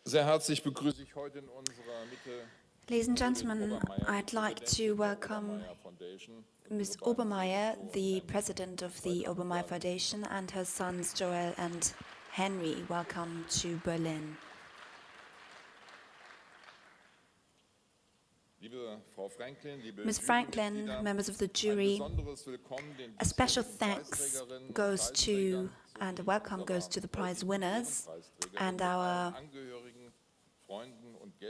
Sehr herzlich begrüße ich heute in unserer Mitte. Ladies and gentlemen, I'd like to welcome Ms. Obermayer, the president of the Obermayer Foundation, and her sons Joel and Henry. Welcome to Berlin. Ms. Franklin, members of the jury, a special thanks goes to and a welcome goes to the prize winners and our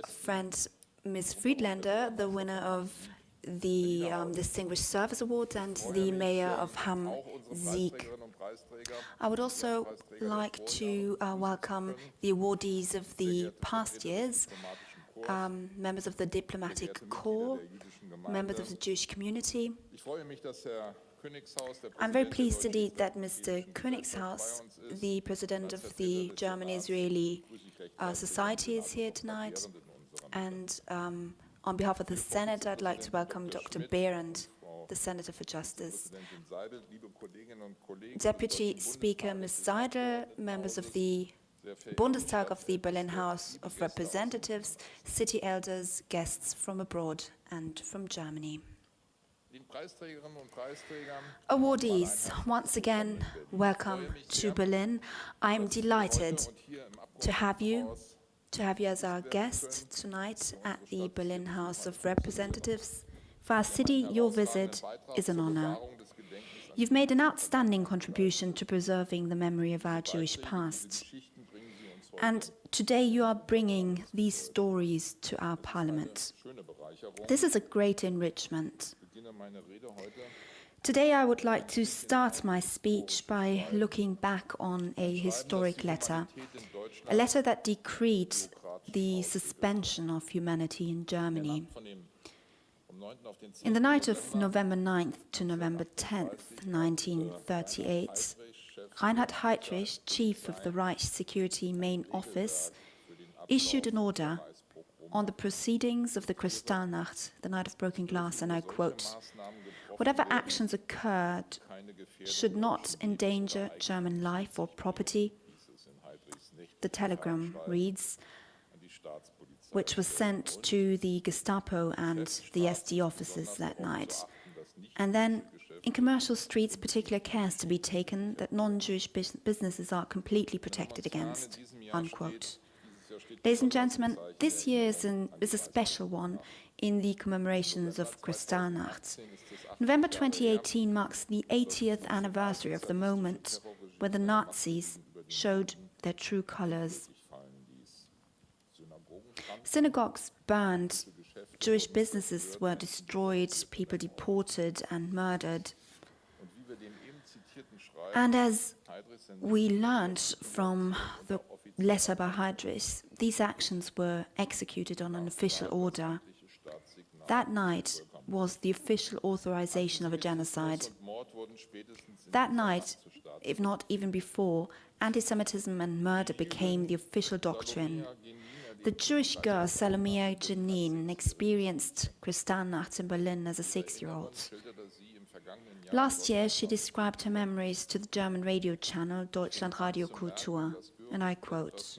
friend Ms. Friedlander, the winner of the Distinguished Service Award, and the mayor of Hamm, Sieg. I would also like to welcome the awardees of the past years, members of the diplomatic corps, members of the Jewish community. I'm very pleased indeed that Mr. Königshaus, the president of the German-Israeli Society, is here tonight. And on behalf of the Senate, I'd like to welcome Dr. Behrendt, the Senator for Justice. Deputy Speaker Ms. Seidel, members of the Bundestag of the Berlin House of Representatives, city elders, guests from abroad and from Germany. Awardees, once again, welcome to Berlin. I'm delighted to have you as our guest tonight at the Berlin House of Representatives. For our city, your visit is an honor. You've made an outstanding contribution to preserving the memory of our Jewish past. And today you are bringing these stories to our parliament. This is a great enrichment. Today I would like to start my speech by looking back on a historic letter, a letter that decreed the suspension of humanity in Germany. In the night of November 9th to November 10th, 1938, Reinhard Heydrich, chief of the Reich Security Main Office, issued an order on the proceedings of the Kristallnacht, the Night of Broken Glass, and I quote, "Whatever actions occurred should not endanger German life or property." The telegram reads, which was sent to the Gestapo and the SD officers that night. And then, in commercial streets, particular care is to be taken that non-Jewish businesses are completely protected against, unquote. Ladies and gentlemen, this year is a special one in the commemorations of Kristallnacht. November 2018 marks the 80th anniversary of the moment when the Nazis showed their true colors. Synagogues burned, Jewish businesses were destroyed, people deported and murdered. And as we learned from the letter by Heydrich, these actions were executed on an official order. That night was the official authorization of a genocide. That night, if not even before, anti-Semitism and murder became the official doctrine. The Jewish girl Obermayer experienced Kristallnacht in Berlin as a 6-year-old. Last year, she described her memories to the German radio channel Deutschlandradio Kultur, and I quote,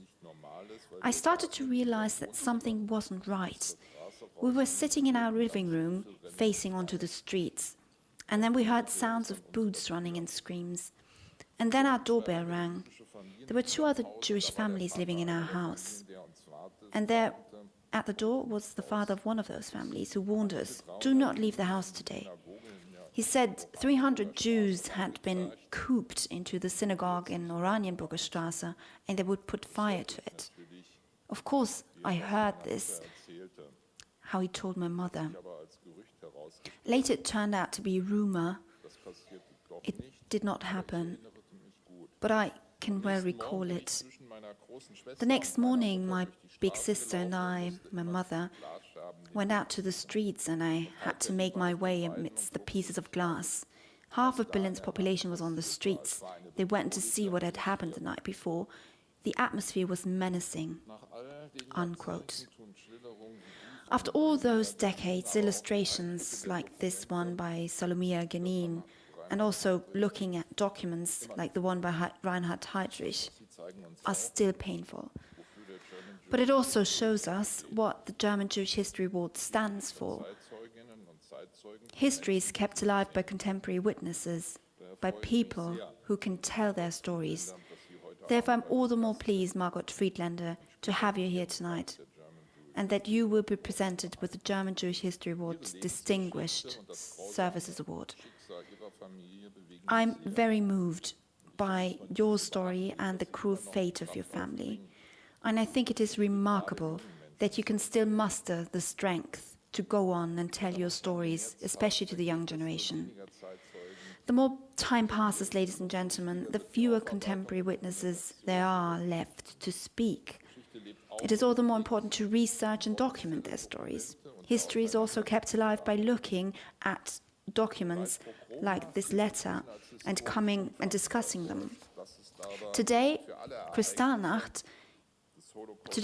"I started to realize that something wasn't right. We were sitting in our living room, facing onto the streets, and then we heard sounds of boots running and screams. And then our doorbell rang. There were 2 other Jewish families living in our house. And there, at the door, was the father of one of those families who warned us, 'Do not leave the house today.' He said 300 Jews had been cooped into the synagogue in Oranienburger Straße and they would put fire to it. Of course, I heard this, how he told my mother. Later it turned out to be a rumor. It did not happen, but I can well recall it. The next morning, my big sister and I, my mother, went out to the streets and I had to make my way amidst the pieces of glass. Half of Berlin's population was on the streets. They went to see what had happened the night before. The atmosphere was menacing, unquote. After all those decades, illustrations like this one by Obermayer and also looking at documents like the one by Reinhard Heydrich are still painful. But it also shows us what the German Jewish History Award stands for. History is kept alive by contemporary witnesses, by people who can tell their stories. Therefore, I'm all the more pleased, Margot Friedländer, to have you here tonight, and that you will be presented with the German Jewish History Award's Distinguished Services Award. I'm very moved by your story and the cruel fate of your family. And I think it is remarkable that you can still muster the strength to go on and tell your stories, especially to the young generation. The more time passes, ladies and gentlemen, the fewer contemporary witnesses there are left to speak. It is all the more important to research and document their stories. History is also kept alive by looking at documents like this letter and coming and discussing them. Today, Kristallnacht,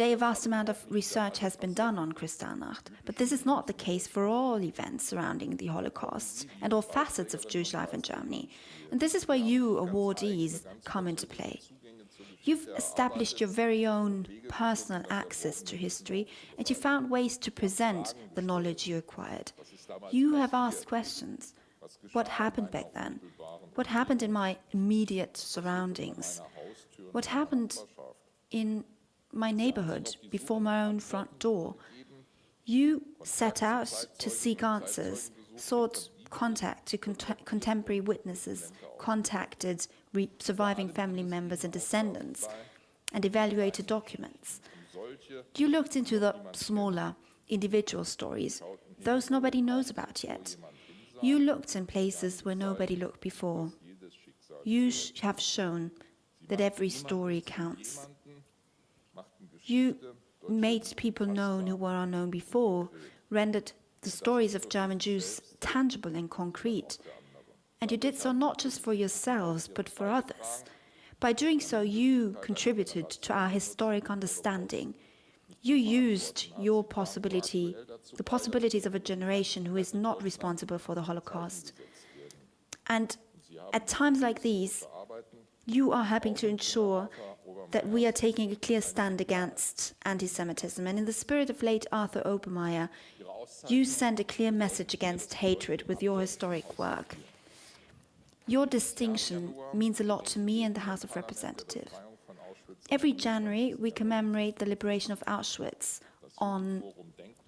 a vast amount of research has been done on Kristallnacht, but this is not the case for all events surrounding the Holocaust and all facets of Jewish life in Germany. And this is where you, awardees, come into play. You've established your very own personal access to history, and you found ways to present the knowledge you acquired. You have asked questions. What happened back then? What happened in my immediate surroundings? What happened in my neighborhood before my own front door? You set out to seek answers, sought contact to contemporary witnesses, contacted surviving family members and descendants, and evaluated documents. You looked into the smaller, individual stories, those nobody knows about yet. You looked in places where nobody looked before. You have shown that every story counts. You made people known who were unknown before, rendered the stories of German Jews tangible and concrete. And you did so not just for yourselves, but for others. By doing so, you contributed to our historic understanding. You used your possibility, the possibilities of a generation who is not responsible for the Holocaust. And at times like these, you are helping to ensure that we are taking a clear stand against anti-Semitism. And in the spirit of late Arthur Obermayer, you send a clear message against hatred with your historic work. Your distinction means a lot to me and the House of Representatives. Every January, we commemorate the liberation of Auschwitz on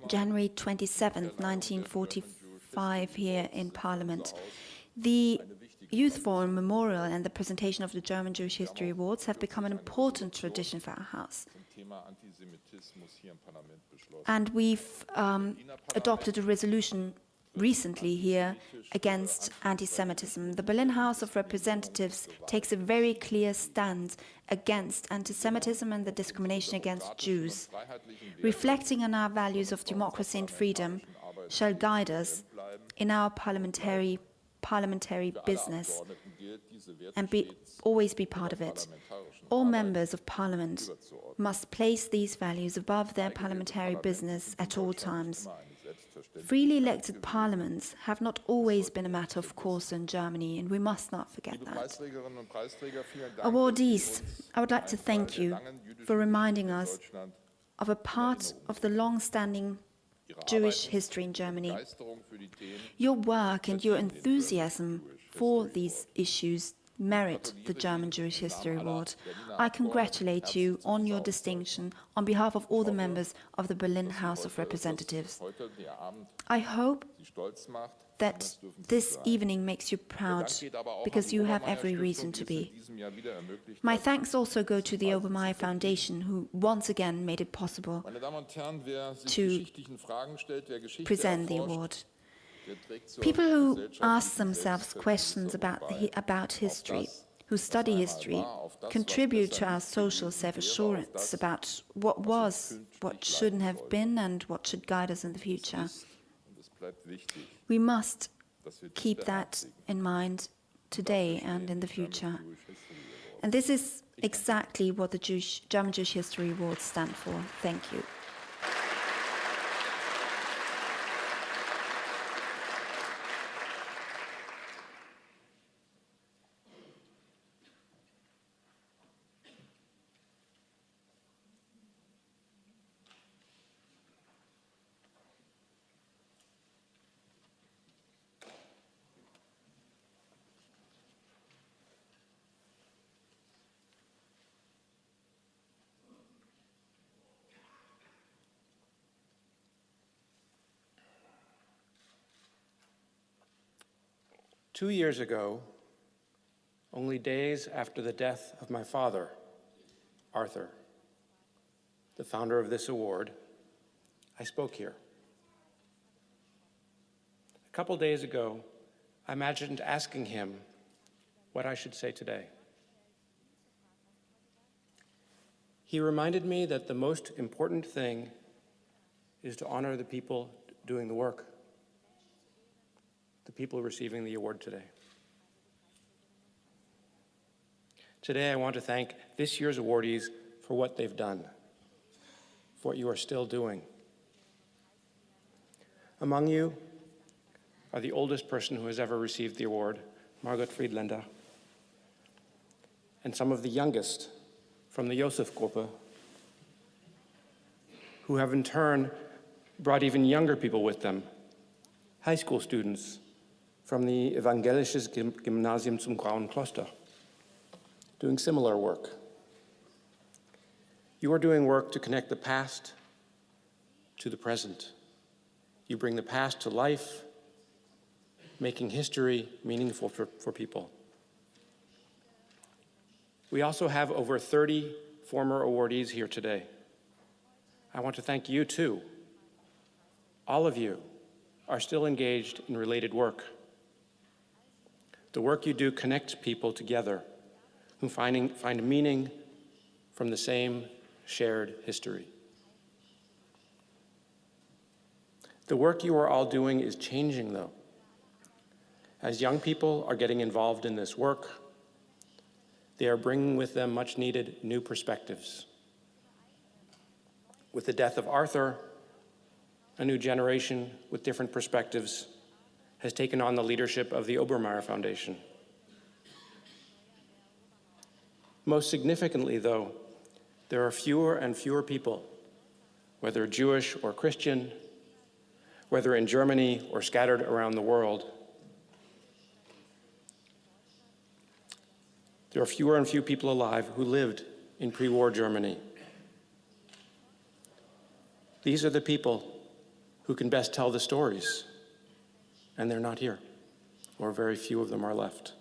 January 27th, 1945, here in Parliament. The Youth Forum Memorial and the presentation of the German Jewish History Awards have become an important tradition for our House. And we've adopted a resolution recently here against anti-Semitism. The Berlin House of Representatives takes a very clear stand against anti-Semitism and the discrimination against Jews. Reflecting on our values of democracy and freedom shall guide us in our parliamentary business and always be part of it. All members of Parliament must place these values above their parliamentary business at all times. Freely elected parliaments have not always been a matter of course in Germany, and we must not forget that. Awardees, I would like to thank you for reminding us of a part of the long-standing Jewish history in Germany. Your work and your enthusiasm for these issues merit the German Jewish History Award. I congratulate you on your distinction on behalf of all the members of the Berlin House of Representatives. I hope that this evening makes you proud, because you have every reason to be. My thanks also go to the Obermayer Foundation, who once again made it possible to present the award. People who ask themselves questions about history, who study history, contribute to our social self-assurance about what was, what shouldn't have been, and what should guide us in the future. We must keep that in mind today and in the future. And this is exactly what the German Jewish History Awards stand for. Thank you. Two years ago, only days after the death of my father, Arthur, the founder of this award, I spoke here. A couple days ago, I imagined asking him what I should say today. He reminded me that the most important thing is to honor the people doing the work, the people receiving the award today. Today, I want to thank this year's awardees for what they've done, for what you are still doing. Among you are the oldest person who has ever received the award, Margot Friedländer, and some of the youngest from the Josef Gruppe, who have in turn brought even younger people with them, high school students from the Evangelisches Gymnasium zum Grauen Kloster, doing similar work. You are doing work to connect the past to the present. You bring the past to life making history meaningful for people. We also have over 30 former awardees here today. I want to thank you too. All of you are still engaged in related work. The work you do connects people together who find meaning from the same shared history. The work you are all doing is changing, though. As young people are getting involved in this work, they are bringing with them much-needed new perspectives. With the death of Arthur, a new generation with different perspectives has taken on the leadership of the Obermayer Foundation. Most significantly, though, there are fewer and fewer people, whether Jewish or Christian, whether in Germany or scattered around the world. There are fewer and fewer people alive who lived in pre-war Germany. These are the people who can best tell the stories, and they're not here, or very few of them are left.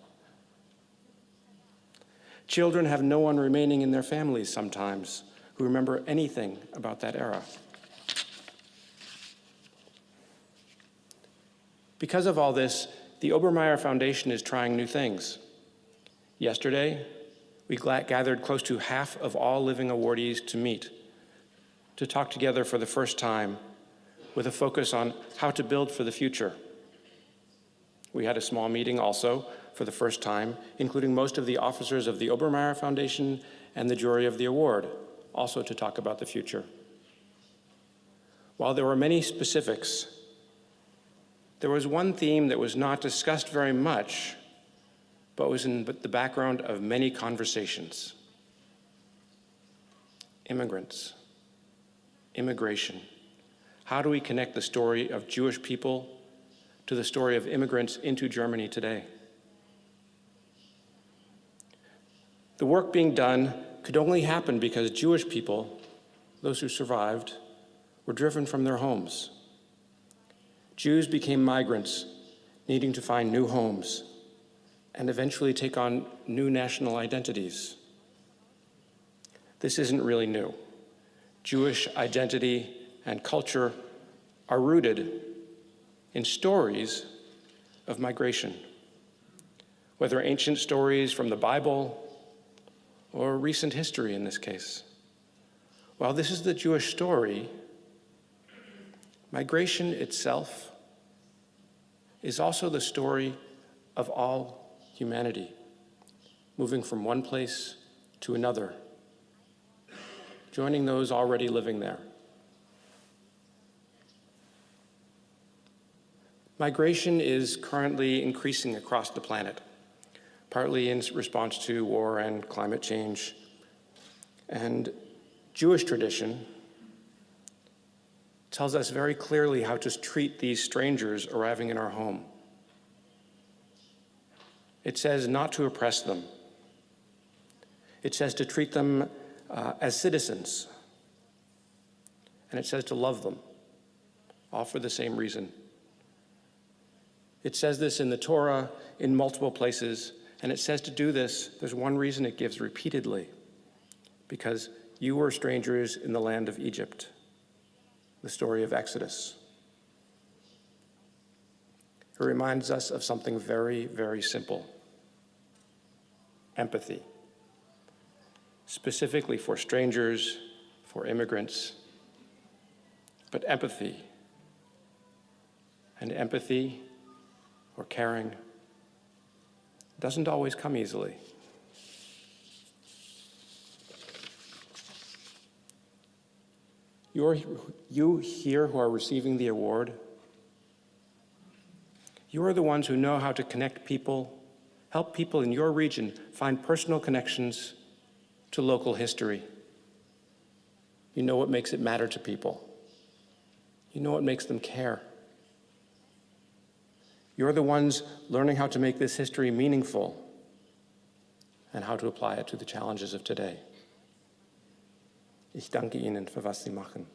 Children have no one remaining in their families sometimes who remember anything about that era. Because of all this, the Obermayer Foundation is trying new things. Yesterday, we gathered close to half of all living awardees to meet, to talk together for the first time with a focus on how to build for the future. We had a small meeting also for the first time, including most of the officers of the Obermayer Foundation and the jury of the award, also to talk about the future. While there were many specifics, there was one theme that was not discussed very much, but was in the background of many conversations. Immigrants, immigration. How do we connect the story of Jewish people to the story of immigrants into Germany today? The work being done could only happen because Jewish people, those who survived, were driven from their homes. Jews became migrants, needing to find new homes, and eventually take on new national identities. This isn't really new. Jewish identity and culture are rooted in stories of migration, whether ancient stories from the Bible or recent history in this case. While this is the Jewish story, migration itself is also the story of all humanity, moving from one place to another, joining those already living there. Migration is currently increasing across the planet, partly in response to war and climate change. And Jewish tradition tells us very clearly how to treat these strangers arriving in our home. It says not to oppress them. It says to treat them as citizens. And it says to love them, all for the same reason. It says this in the Torah in multiple places, and it says to do this, there's one reason it gives repeatedly, because you were strangers in the land of Egypt, the story of Exodus. It reminds us of something very, very simple: empathy, specifically for strangers, for immigrants, but empathy. And empathy or caring doesn't always come easily. You here who are receiving the award, you are the ones who know how to connect people, help people in your region find personal connections to local history. You know what makes it matter to people. You know what makes them care. You're the ones learning how to make this history meaningful and how to apply it to the challenges of today. Ich danke Ihnen für was Sie machen.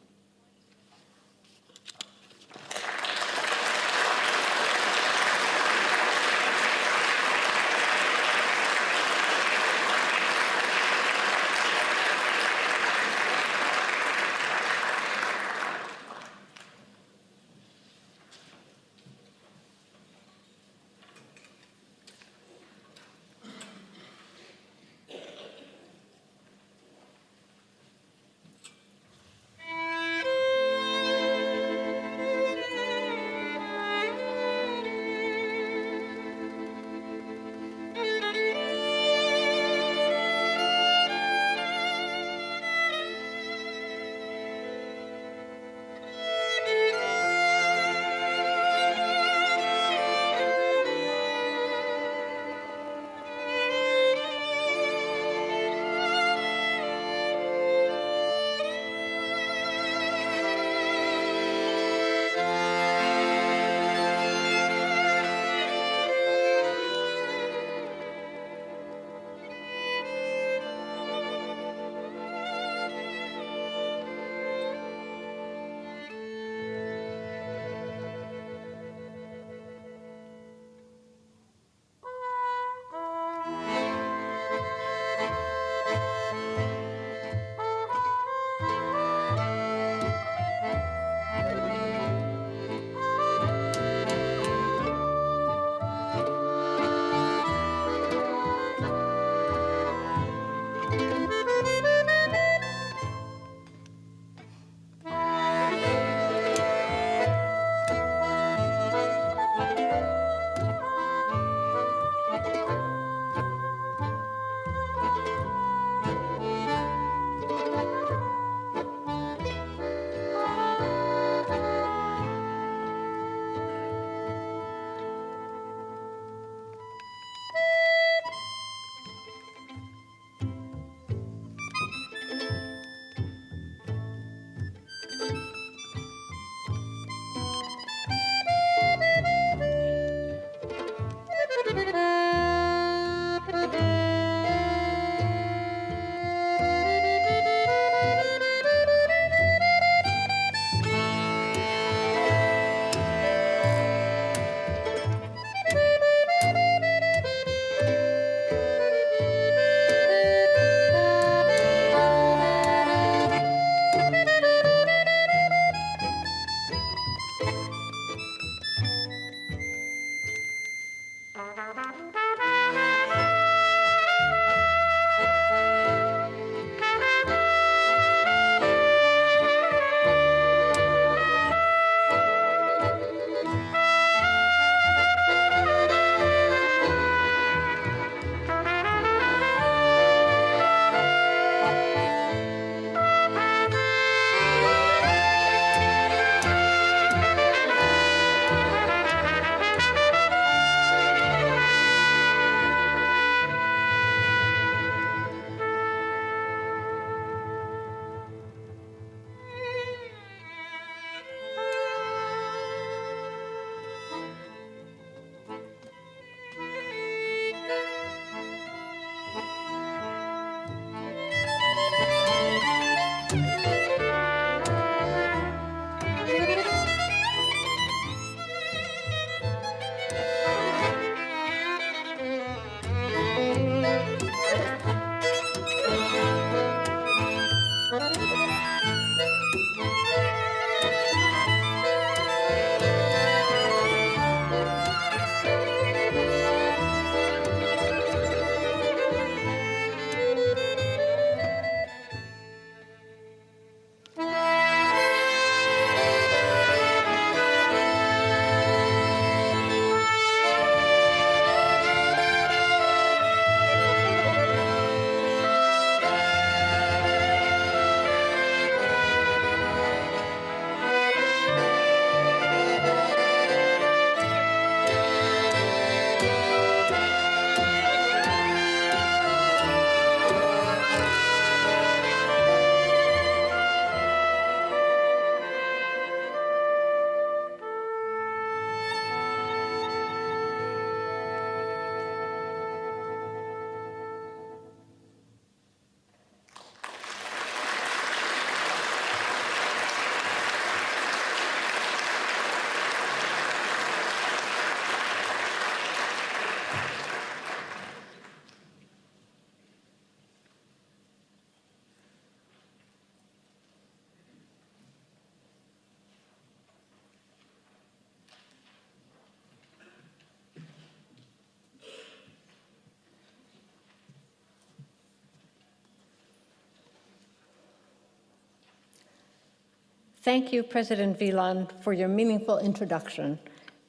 Thank you, President Wieland, for your meaningful introduction,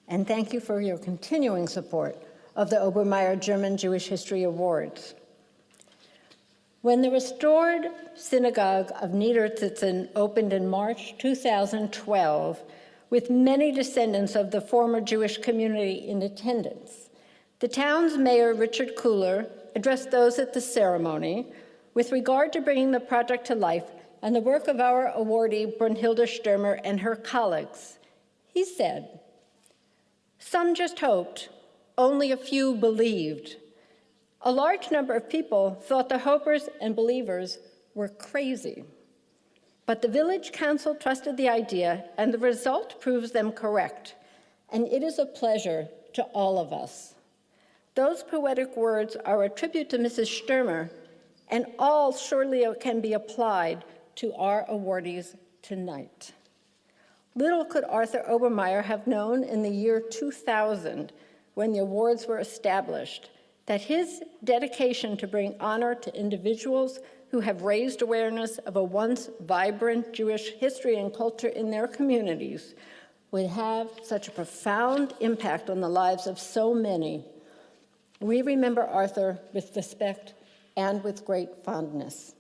and thank you for your continuing support of the Obermayer German Jewish History Awards. When the restored synagogue of Niederzitzen opened in March 2012, with many descendants of the former Jewish community in attendance, the town's mayor, Richard Kuhler, addressed those at the ceremony with regard to bringing the project to life and the work of our awardee, Brunhilde Stürmer, and her colleagues. He said, "Some just hoped, only a few believed. A large number of people thought the hopers and believers were crazy. But the village council trusted the idea, and the result proves them correct. And it is a pleasure to all of us." Those poetic words are a tribute to Mrs. Stürmer, and all surely can be applied to our awardees tonight. Little could Arthur Obermayer have known in the year 2000, when the awards were established, that his dedication to bring honor to individuals who have raised awareness of a once vibrant Jewish history and culture in their communities would have such a profound impact on the lives of so many. We remember Arthur with respect and with great fondness.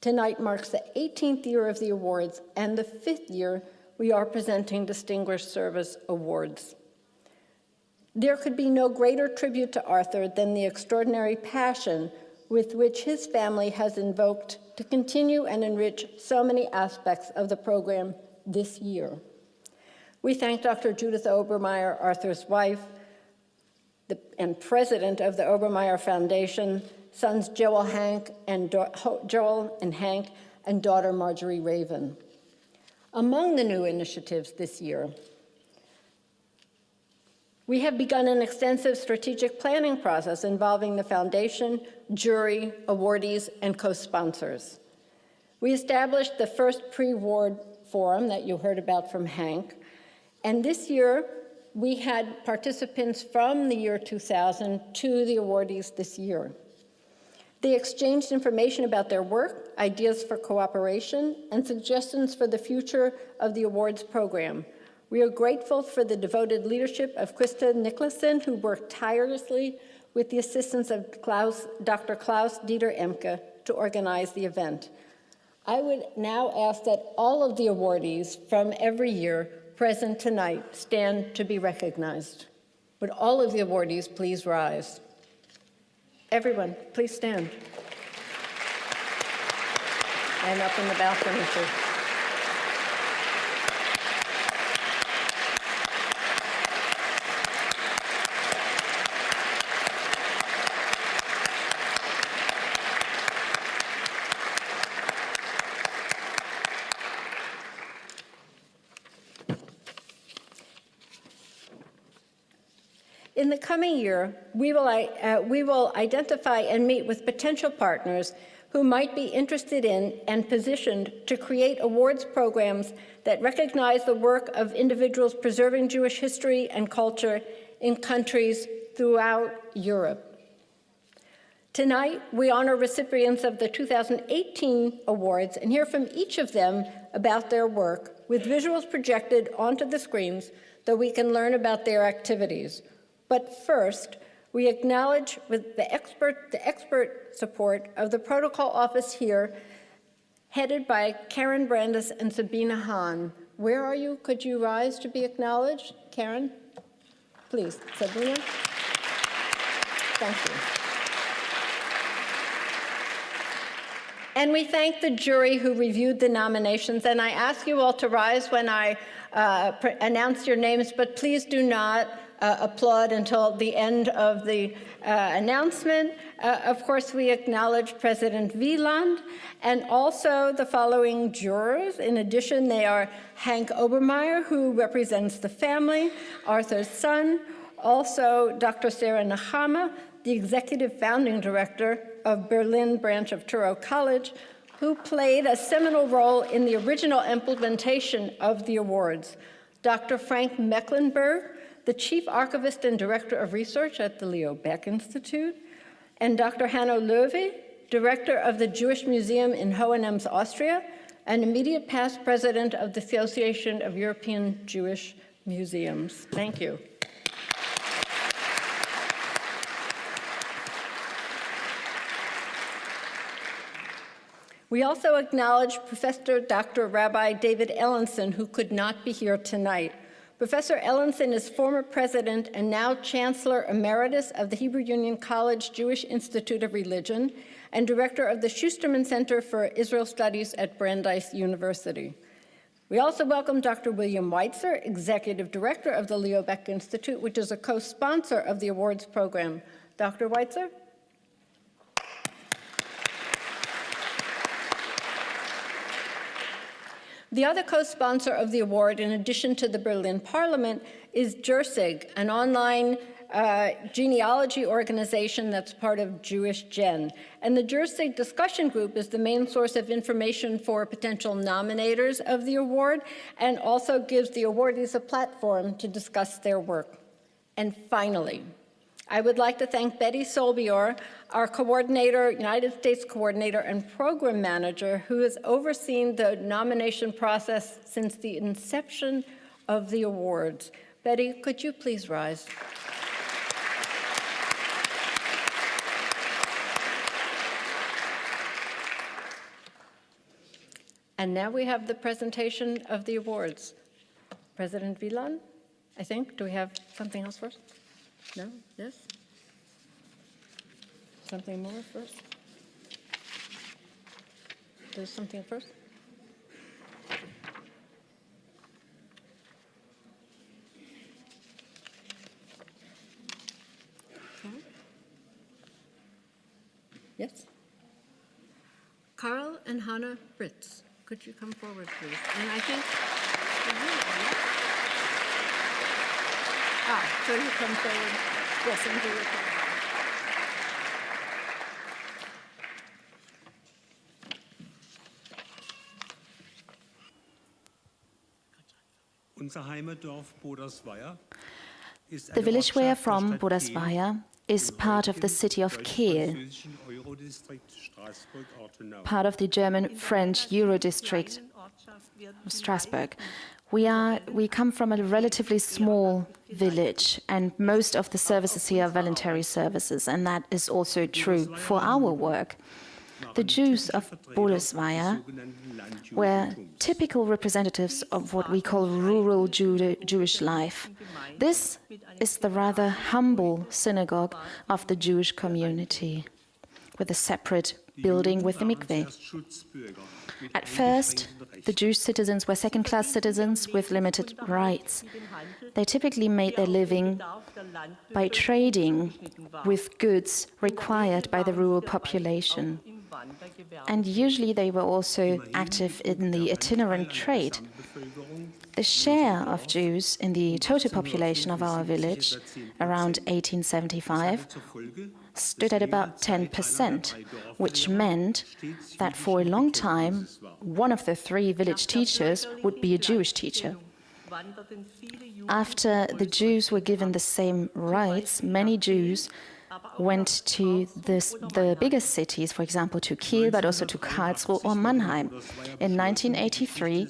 Tonight marks the 18th year of the awards and the 5th year we are presenting Distinguished Service Awards. There could be no greater tribute to Arthur than the extraordinary passion with which his family has invoked to continue and enrich so many aspects of the program this year. We thank Dr. Judith Obermayer, Arthur's wife, and president of the Obermayer Foundation, sons Joel and Hank, and daughter Marjorie Raven. Among the new initiatives this year, we have begun an extensive strategic planning process involving the foundation, jury, awardees, and co-sponsors. We established the first pre-award forum that you heard about from Hank, and this year we had participants from the year 2000 to the awardees this year. They exchanged information about their work, ideas for cooperation, and suggestions for the future of the awards program. We are grateful for the devoted leadership of Krista Nicholson, who worked tirelessly with the assistance of Dr. Klaus Dieter Emke to organize the event. I would now ask that all of the awardees from every year present tonight stand to be recognized. Would all of the awardees please rise? Everyone, please stand. And up in the balcony, too. In the coming year, we will identify and meet with potential partners who might be interested in and positioned to create awards programs that recognize the work of individuals preserving Jewish history and culture in countries throughout Europe. Tonight, we honor recipients of the 2018 awards and hear from each of them about their work, with visuals projected onto the screens so we can learn about their activities. But first, we acknowledge with the expert support of the protocol office here, headed by Karen Brandis and Sabina Hahn. Where are you? Could you rise to be acknowledged? Karen, please. Sabina? Thank you. And we thank the jury who reviewed the nominations, and I ask you all to rise when I announce your names, but please do not applaud until the end of the announcement. Of course, we acknowledge President Wieland and also the following jurors. In addition, they are Hank Obermayer, who represents the family, Arthur's son, also Dr. Sarah Nahama, the executive founding director of Berlin branch of Touro College, who played a seminal role in the original implementation of the awards. Dr. Frank Mecklenburg, the chief archivist and director of research at the Leo Baeck Institute, and Dr. Hanno Löwe, director of the Jewish Museum in Hohenems, Austria, and immediate past president of the Association of European Jewish Museums. Thank you. We also acknowledge Professor Dr. Rabbi David Ellenson, who could not be here tonight. Professor Ellenson is former president and now Chancellor Emeritus of the Hebrew Union College Jewish Institute of Religion and director of the Schusterman Center for Israel Studies at Brandeis University. We also welcome Dr. William Weitzer, executive director of the Leo Baeck Institute, which is a co-sponsor of the awards program. Dr. Weitzer? The other co-sponsor of the award, in addition to the Berlin Parliament, is JURSIG, an online genealogy organization that's part of Jewish Gen. And the JURSIG discussion group is the main source of information for potential nominators of the award and also gives the awardees a platform to discuss their work. And finally, I would like to thank Betty Solbior, our coordinator, United States coordinator and program manager, who has overseen the nomination process since the inception of the awards. Betty, could you please rise? And now we have the presentation of the awards. President Wieland, I think. Do we have something else first? No? Yes? Something more first? There's something first? Okay. Yes? Carl and Hannah Fritz, could you come forward, please? And I think... so you come forward. Yes, and do your part. The village we are from, Obermayer, is part of the city of Kehl, part of the German-French Eurodistrict of Strasbourg. We come from a relatively small village, and most of the services here are voluntary services, and that is also true for our work. The Jews of Obermayer were typical representatives of what we call rural Jewish life. This is the rather humble synagogue of the Jewish community, with a separate building with the mikveh. At first, the Jewish citizens were second-class citizens with limited rights. They typically made their living by trading with goods required by the rural population. And usually they were also active in the itinerant trade. The share of Jews in the total population of our village, around 1875, stood at about 10%, which meant that for a long time, one of the three village teachers would be a Jewish teacher. After the Jews were given the same rights, many Jews went to the biggest cities, for example, to Kiel, but also to Karlsruhe or Mannheim. In 1983,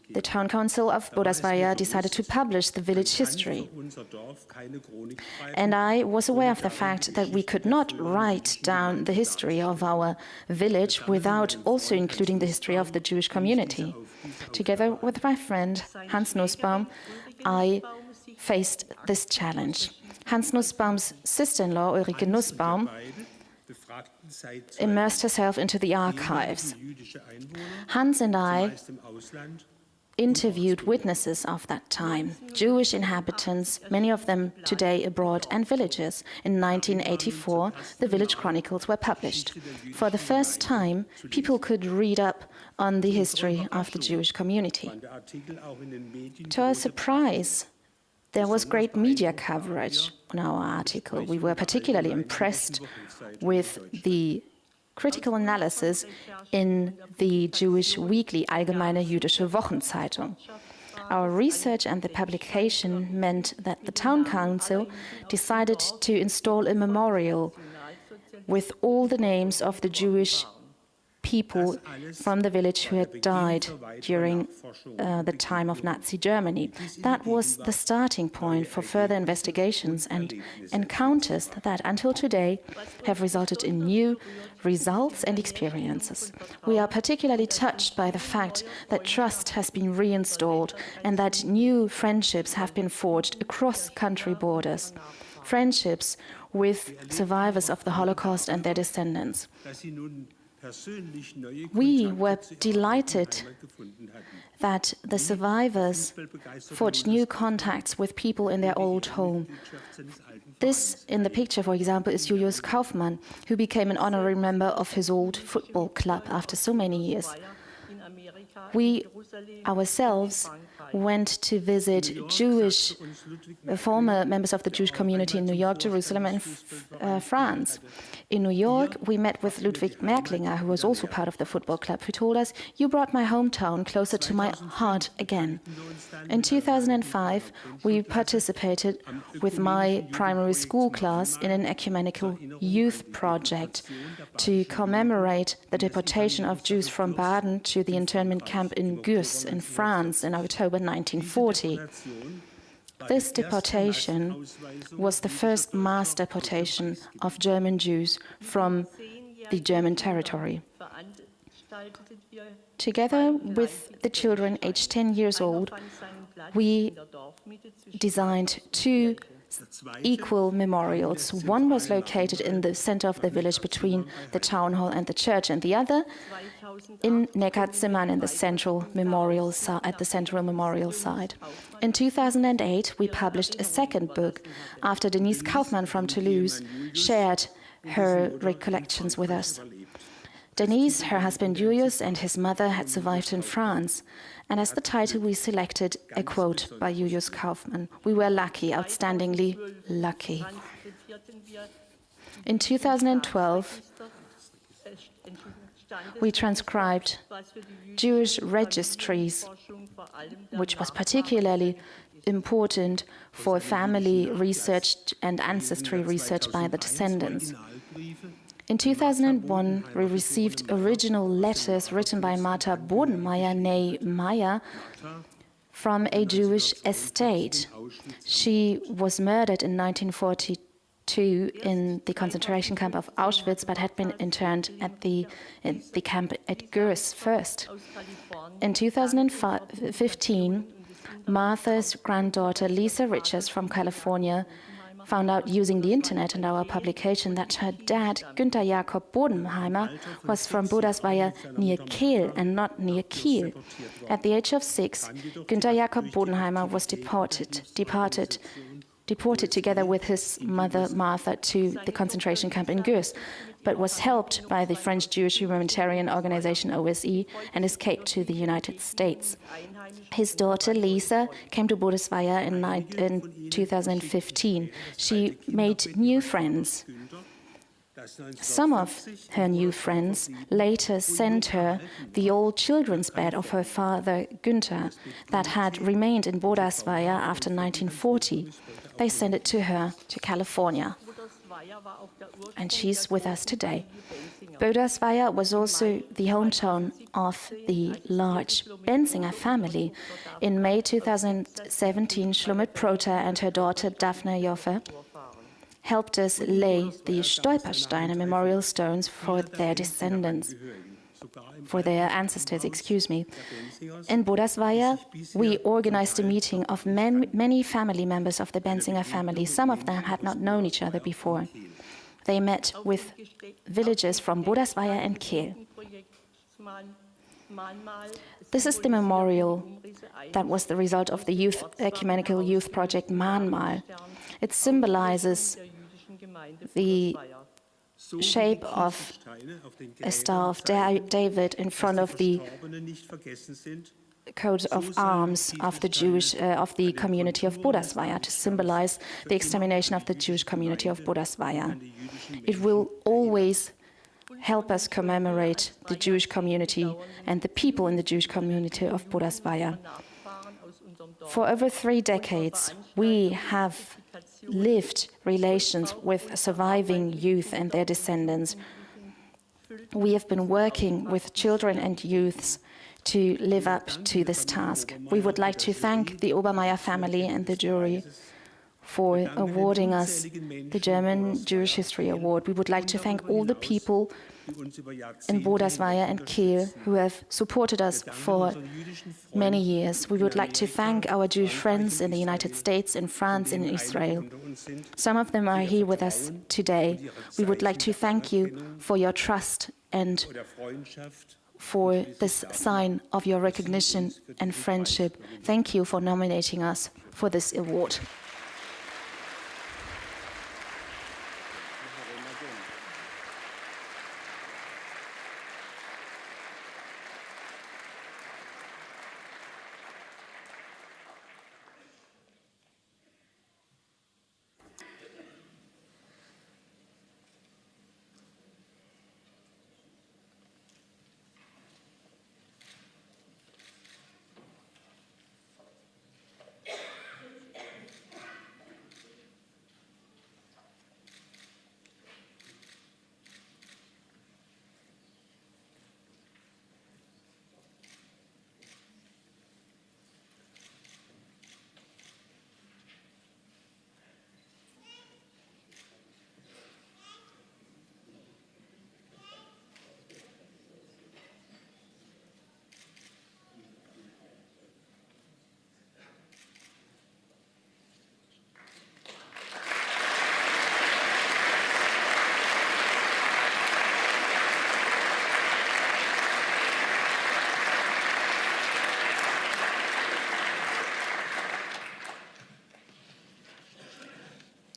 the town council of Obermayer decided to publish the village history. And I was aware of the fact that we could not write down the history of our village without also including the history of the Jewish community. Together with my friend Hans Nussbaum, I faced this challenge. Hans Nussbaum's sister-in-law, Ulrike Nussbaum, immersed herself into the archives. Hans and I interviewed witnesses of that time, Jewish inhabitants, many of them today abroad, and villagers. In 1984, the Village Chronicles were published. For the first time, people could read up on the history of the Jewish community. To our surprise, there was great media coverage on our article. We were particularly impressed with the critical analysis in the Jewish weekly Allgemeine Jüdische Wochenzeitung. Our research and the publication meant that the town council decided to install a memorial with all the names of the Jewish people from the village who had died during the time of Nazi Germany. That was the starting point for further investigations and encounters that until today have resulted in new results and experiences. We are particularly touched by the fact that trust has been reinstalled and that new friendships have been forged across country borders. Friendships with survivors of the Holocaust and their descendants. We were delighted that the survivors forged new contacts with people in their old home. This, in the picture, for example, is Julius Kaufmann, who became an honorary member of his old football club after so many years. We ourselves went to visit Jewish former members of the Jewish community in New York, Jerusalem, and France. In New York, we met with Ludwig Merklinger, who was also part of the football club, who told us, "You brought my hometown closer to my heart again." In 2005, we participated with my primary school class in an ecumenical youth project to commemorate the deportation of Jews from Baden to the internment camp in Gurs in France in October 1940. This deportation was the first mass deportation of German Jews from the German territory. Together with the children aged 10 years old, we designed two equal memorials. One was located in the center of the village between the town hall and the church, and the other in Neckarzimmern at the central memorial site. In 2008, we published a second book after Denise Kaufmann from Toulouse shared her recollections with us. Denise, her husband Julius, and his mother had survived in France. And as the title, we selected a quote by Julius Kaufmann. "We were lucky, outstandingly lucky." In 2012, we transcribed Jewish registries, which was particularly important for family research and ancestry research by the descendants. In 2001, we received original letters written by Martha Bodenmayer, née Meyer, from a Jewish estate. She was murdered in 1942 in the concentration camp of Auschwitz, but had been interned at the camp at Gurs first. In 2015, Martha's granddaughter, Lisa Richards from California, found out using the internet and our publication that her dad, Günther Jakob Bodenheimer, was from Bodersweier near Kehl and not near Kiel. At the age of 6, Günther Jakob Bodenheimer was deported together with his mother Martha to the concentration camp in Gurs, but was helped by the French Jewish humanitarian organization OSE and escaped to the United States. His daughter Lisa came to Bodersweier in 2015. She made new friends. Some of her new friends later sent her the old children's bed of her father Günther that had remained in Bodersweier after 1940. They sent it to her to California, and she's with us today. Bodersweier was also the hometown of the large Benzinger family. In May 2017, Schlumit Prota and her daughter Daphne Joffe helped us lay the Stolpersteine memorial stones for their descendants, for their ancestors, In Bodersweier, we organized a meeting of many family members of the Benzinger family. Some of them had not known each other before. They met with villagers from Bodersweier and Kehl. This is the memorial that was the result of the ecumenical youth project Mahnmal. It symbolizes the shape of a Star of David in front of the coat of arms of the community of Bodersweier to symbolize the extermination of the Jewish community of Bodersweier. It will always help us commemorate the Jewish community and the people in the Jewish community of Bodersweier. For over 3 decades, we have lived relations with surviving youth and their descendants. we have been working with children and youths to live up to this task. We would like to thank the Obermayer family and the jury for awarding us the German Jewish History Award. We would like to thank all the people in Bodersweier and Kiel who have supported us for many years. We would like to thank our Jewish friends in the United States, in France, in Israel. Some of them are here with us today. We would like to thank you for your trust and for this sign of your recognition and friendship. Thank you for nominating us for this award.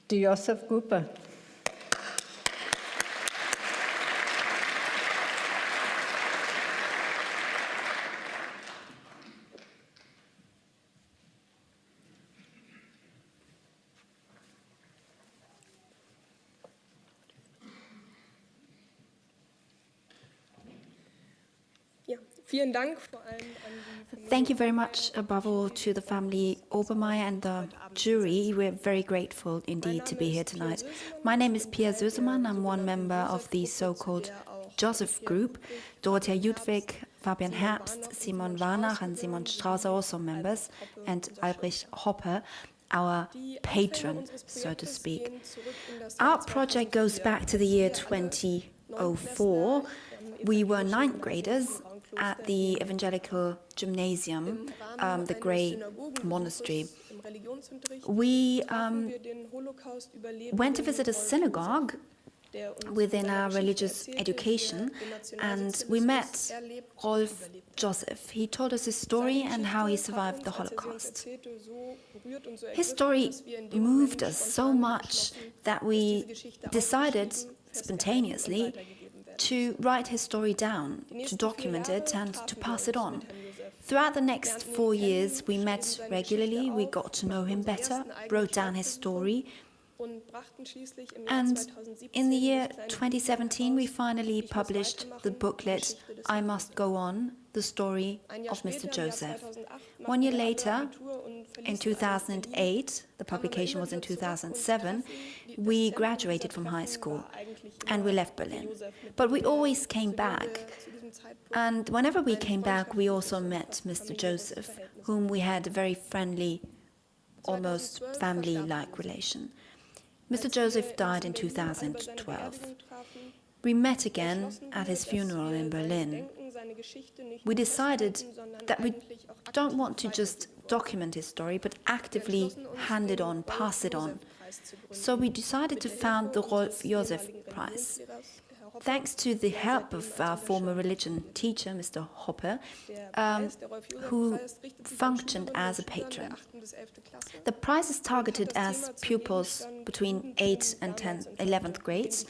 Die Josef-Gruppe. Thank you very much, above all, to the family Obermayer and the jury. We're very grateful indeed to be here tonight. My name is Pia Sösemann. I'm one member of the so-called Joseph Group. Dorothea Ludwig, Fabian Herbst, Simon Warnach and Simon Strauss are also members, and Albrecht Hoppe, our patron, so to speak. Our project goes back to the year 2004. We were ninth graders at the Evangelical Gymnasium, the Grey Monastery. We went to visit a synagogue within our religious education, and we met Rolf Joseph. He told us his story and how he survived the Holocaust. His story moved us so much that we decided spontaneously to write his story down, to document it and to pass it on. Throughout the next 4 years, we met regularly, we got to know him better, wrote down his story, and in the year 2017 we finally published the booklet I Must Go On, the story of Mr. Joseph. 1 year later, in 2008, the publication was in 2007, we graduated from high school and we left Berlin. But we always came back. And whenever we came back, we also met Mr. Joseph, whom we had a very friendly, almost family-like relation. Mr. Joseph died in 2012. We met again at his funeral in Berlin. We decided that we don't want to just document his story, but actively hand it on, pass it on. So we decided to found the Rolf Joseph Prize. Thanks to the help of our former religion teacher, Mr. Hoppe, who functioned as a patron. The prize is targeted as pupils between 8th and 11th grades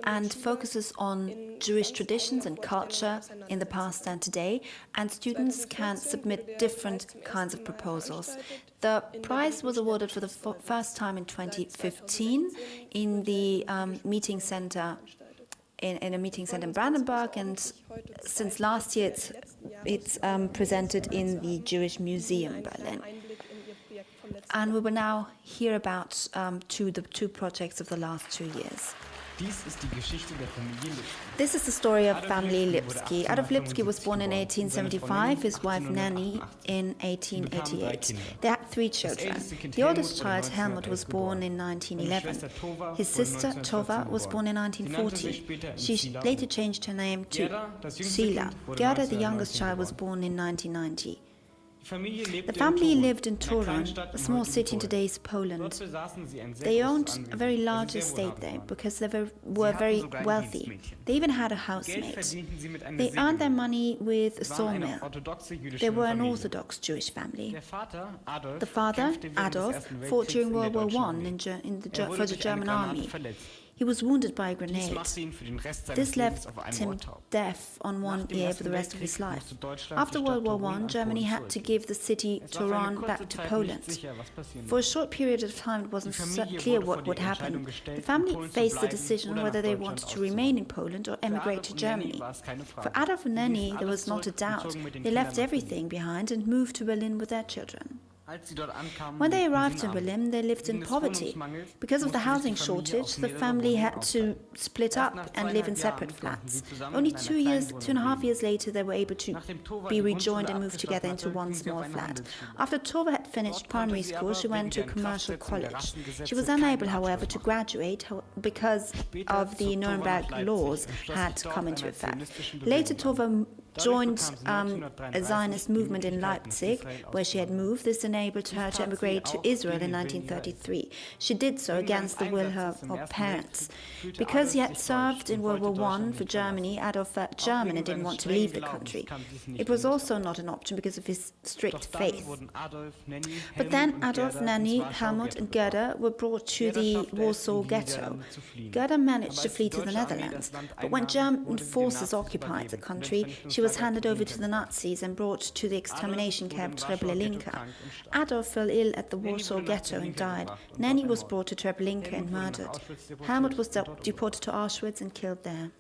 and focuses on Jewish traditions and culture in the past and today, and students can submit different kinds of proposals. The prize was awarded for the first time in 2015 in the meeting center in a meeting center in Brandenburg, and since last year it's presented in the Jewish Museum in Berlin. And we will now hear about the two projects of the last 2 years. This is the story of family Lipski. Adolf Lipski was born in 1875, his wife Nanny in 1888. They had 3 children. The oldest child, Helmut, was born in 1911. His sister, Tova, was born in 1940. She later changed her name to Sila. Gerda, the youngest child, was born in 1990. The family lived in Toruń, a small city in today's Poland. They owned a very large estate there because they were very wealthy. They even had a housemaid. They earned their money with a sawmill. They were an Orthodox Jewish family. The father, Adolf, fought during World War I for the German army. He was wounded by a grenade. This left him deaf on one ear for the rest of his life. After World War I, Germany had to give the city Toruń back to Poland. For a short period of time, it wasn't clear what would happen. The family faced the decision whether they wanted to remain in Poland or emigrate to Germany. For Adolf and Nanny, there was not a doubt. They left everything behind and moved to Berlin with their children. When they arrived in Berlin, they lived in poverty. Because of the housing shortage, the family had to split up and live in separate flats. Only 2.5 years later, they were able to be rejoined and move together into one small flat. After Tova had finished primary school, she went to a commercial college. She was unable, however, to graduate because of the Nuremberg laws had come into effect. Later, Tova joined a Zionist movement in Leipzig, where she had moved. This enabled her to emigrate to Israel in 1933. She did so against the will of her parents. Because he had served in World War I for Germany, Adolf felt German and didn't want to leave the country. It was also not an option because of his strict faith. But then Adolf, Nanny, Helmut and Gerda were brought to the Warsaw Ghetto. Gerda managed to flee to the Netherlands, but when German forces occupied the country, she was handed over to the Nazis and brought to the extermination camp Treblinka. Adolf fell ill at the Warsaw Ghetto and died. Nanny was brought to Treblinka and murdered. Helmut was deported to Auschwitz and killed there.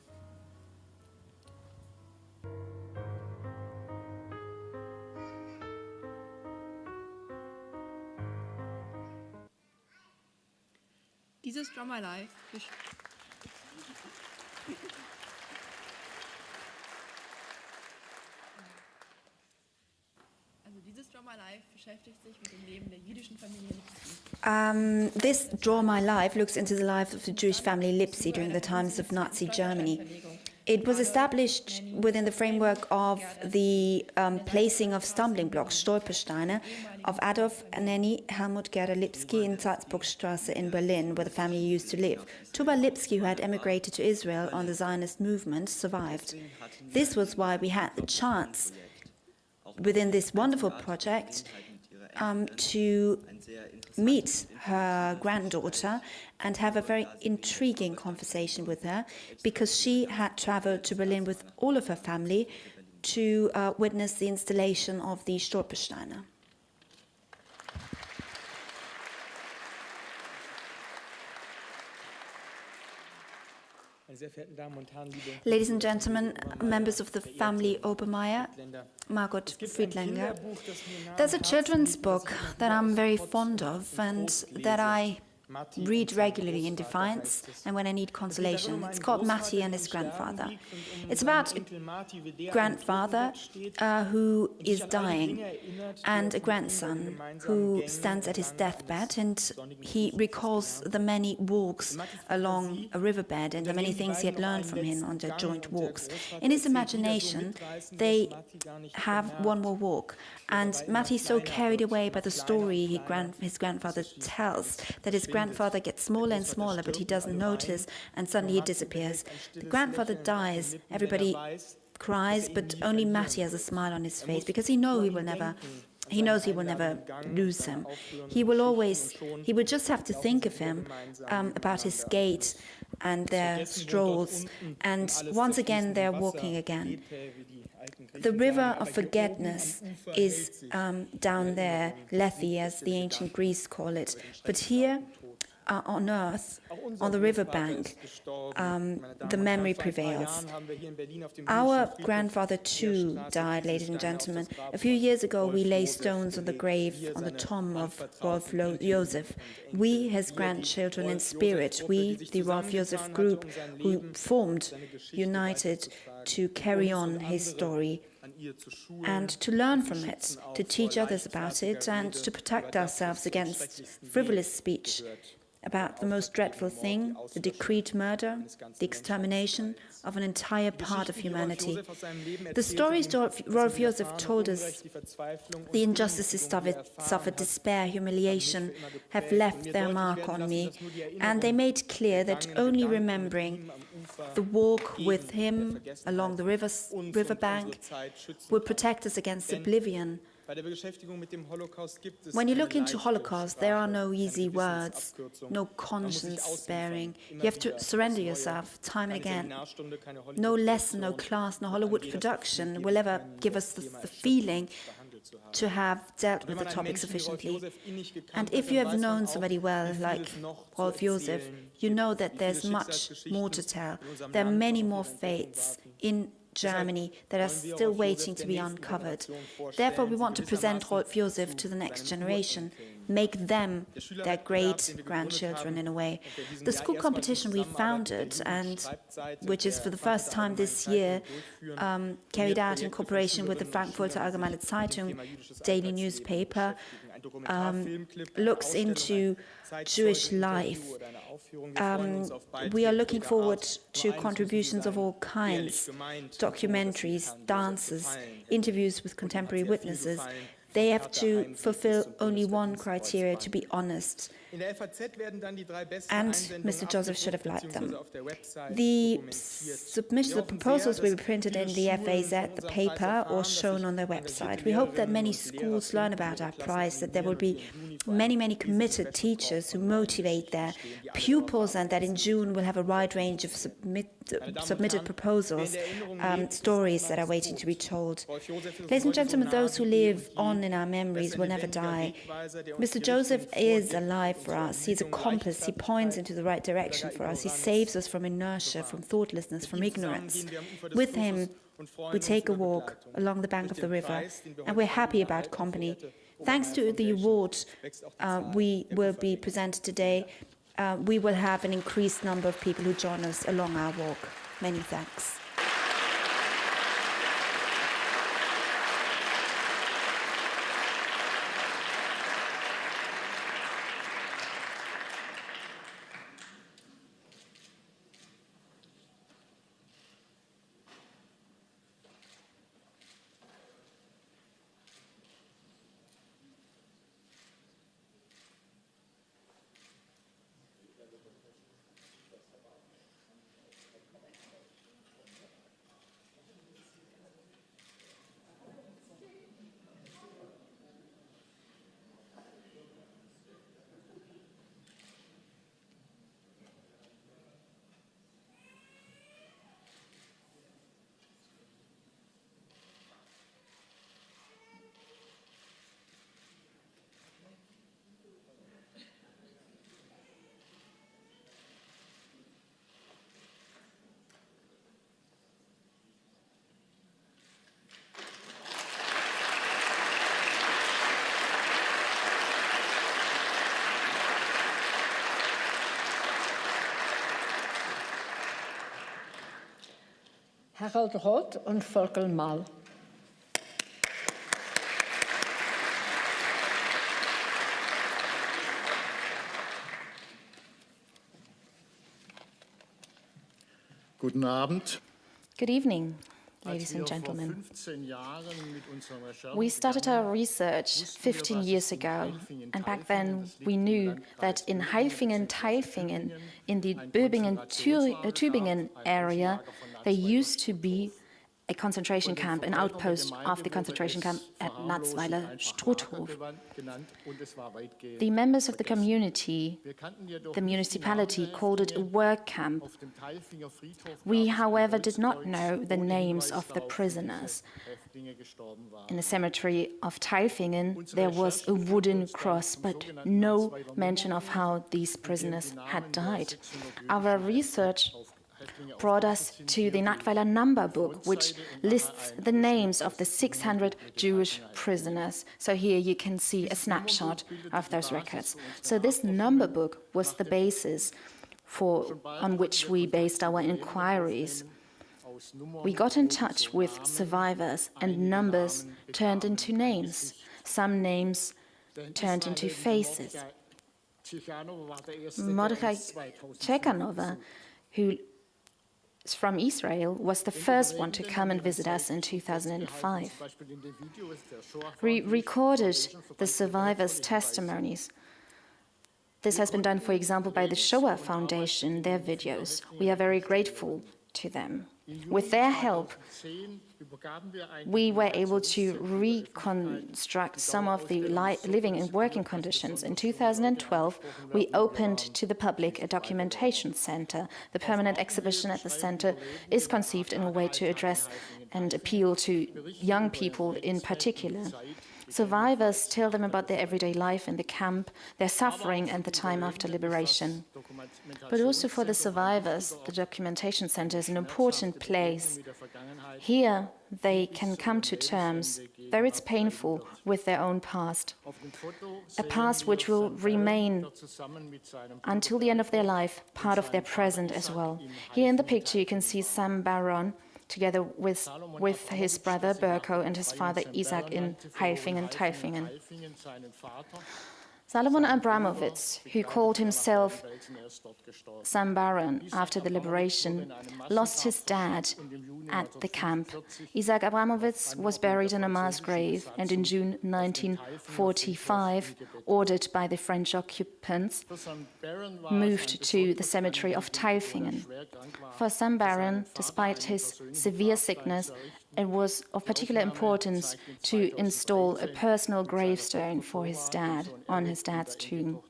Dieses Drama Live. This Draw My Life looks into the life of the Jewish family Lipsi during the times of Nazi Germany. It was established within the framework of the placing of stumbling blocks, Stolpersteine, of Adolf, Nanny, Helmut, Gerda Lipski in Salzburgstrasse in Berlin, where the family used to live. Tuba Lipski, who had emigrated to Israel on the Zionist movement, survived. This was why we had the chance within this wonderful project to meet her granddaughter and have a very intriguing conversation with her, because she had traveled to Berlin with all of her family to witness the installation of the Stolpersteine. Ladies and gentlemen, members of the family Obermayer, Margot Friedlander, there's a children's book that I'm very fond of and that I read regularly in Defiance and when I need consolation. It's called Matti and his grandfather. It's about a grandfather who is dying and a grandson who stands at his deathbed, and he recalls the many walks along a riverbed and the many things he had learned from him on their joint walks. In his imagination, they have one more walk, and Matti is so carried away by the story his grandfather tells that his grandfather gets smaller and smaller, but he doesn't notice, and suddenly he disappears. The grandfather dies, everybody cries, but only Matti has a smile on his face, because he knows he will never lose him. He would just have to think of him, about his gait and their strolls, and once again they're walking again. The river of forgetfulness is down there, Lethe, as the ancient Greeks call it. But here, on earth, on the riverbank, the memory prevails. Our grandfather too died, ladies and gentlemen. A few years ago, we lay stones on the grave, on the tomb of Rolf Josef. We, his grandchildren in spirit, we, the Rolf Josef group, who formed, united to carry on his story and to learn from it, to teach others about it, and to protect ourselves against frivolous speech about the most dreadful thing, the decreed murder, the extermination of an entire part of humanity. The stories Rolf Josef told us, the injustices suffered, despair, humiliation, have left their mark on me, and they made clear that only remembering the walk with him along the riverbank will protect us against oblivion. When you look into Holocaust, there are no easy words, no conscience sparing. You have to surrender yourself time and again. No lesson, no class, no Hollywood production will ever give us the feeling to have dealt with the topic sufficiently. And if you have known somebody well, like Rolf Josef, you know that there's much more to tell. There are many more fates in Germany that are still waiting to be uncovered. Therefore, we want to present Rolf Josef to the next generation, make them their great-grandchildren in a way. The school competition we founded, and which is for the first time this year carried out in cooperation with the Frankfurter Allgemeine Zeitung daily newspaper, looks into Jewish life. We are looking forward to contributions of all kinds, documentaries, dances, interviews with contemporary witnesses. They have to fulfill only one criteria: to be honest. And Mr. Joseph should have liked them. The submissions, the proposals will be printed in the FAZ, the paper, or shown on their website. We hope that many schools learn about our prize, that there will be many committed teachers who motivate their pupils, and that in June we'll have a wide range of submitted proposals, stories that are waiting to be told. Ladies and gentlemen, those who live on in our memories will never die. Mr. Joseph is alive for us. He's a compass. He points into the right direction for us. He saves us from inertia, from thoughtlessness, from ignorance. With him, we take a walk along the bank of the river, and we're happy about company. Thanks to the award we will be presented today, we will have an increased number of people who join us along our walk. Many thanks. Harald Roth und Volker Mall. Guten Abend. Good evening, ladies and gentlemen. We started our research 15 years ago, and back then we knew that in Heilfingen-Teilfingen, in the Böbingen-Tübingen area, there used to be a concentration camp, an outpost of the concentration camp at Natzweiler-Struthof. The members of the community, the municipality, called it a work camp. We, however, did not know the names of the prisoners. In the cemetery of Tailfingen, there was a wooden cross, but no mention of how these prisoners had died. Our research brought us to the Nattweiler number book, which lists the names of the 600 Jewish prisoners. So here you can see a snapshot of those records. So this number book was the basis on which we based our inquiries. We got in touch with survivors, and numbers turned into names. Some names turned into faces. Mordechai Chekhanova, who is from Israel, was the first one to come and visit us in 2005. We recorded the survivors' testimonies. This has been done, for example, by the Shoah Foundation, their videos. We are very grateful to them. With their help, we were able to reconstruct some of the living and working conditions. In 2012, we opened to the public a documentation center. The permanent exhibition at the center is conceived in a way to address and appeal to young people in particular. Survivors tell them about their everyday life in the camp, their suffering, and the time after liberation. But also for the survivors, the documentation center is an important place. Here, they can come to terms, though it's painful, with their own past. A past which will remain, until the end of their life, part of their present as well. Here in the picture, you can see Sam Baron, together with his brother Berko and his father Isaac in Tailfingen. Salomon Abramowitz, who called himself Sam Baron after the liberation, lost his dad at the camp. Isaac Abramowitz was buried in a mass grave, and in June 1945, ordered by the French occupants, moved to the cemetery of Tailfingen. For Sam Baron, despite his severe sickness, it was of particular importance to install a personal gravestone for his dad on his dad's tomb.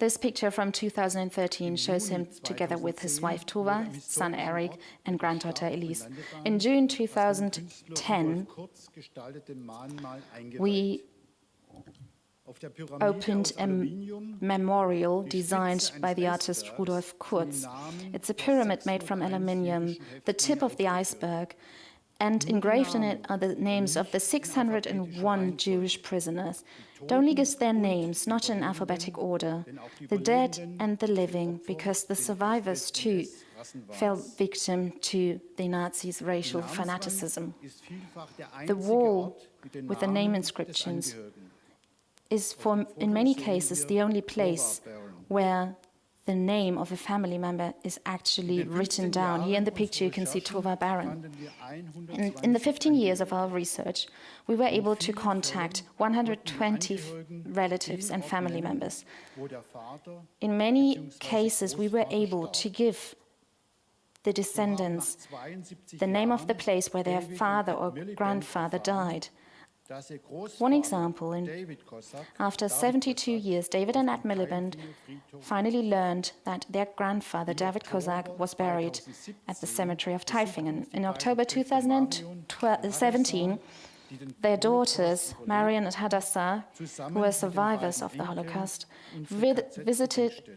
This picture from 2013 shows him together with his wife Tova, his son Eric, and granddaughter Elise. In June 2010, we opened a memorial designed by the artist Rudolf Kurz. It's a pyramid made from aluminium, the tip of the iceberg, and engraved in it are the names of the 601 Jewish prisoners. It only gives their names, not in alphabetic order, the dead and the living, because the survivors too fell victim to the Nazis' racial fanaticism. The wall with the name inscriptions is, in many cases, the only place where the name of a family member is actually written down. Here in the picture you can see Tova Baron. In the 15 years of our research, we were able to contact 120 relatives and family members. In many cases, we were able to give the descendants the name of the place where their father or grandfather died. One example, after 72 years, David and Ed Miliband finally learned that their grandfather, David Kozak, was buried at the cemetery of Tailfingen. In October 2017, their daughters, Marian and Hadassah, who were survivors of the Holocaust, visited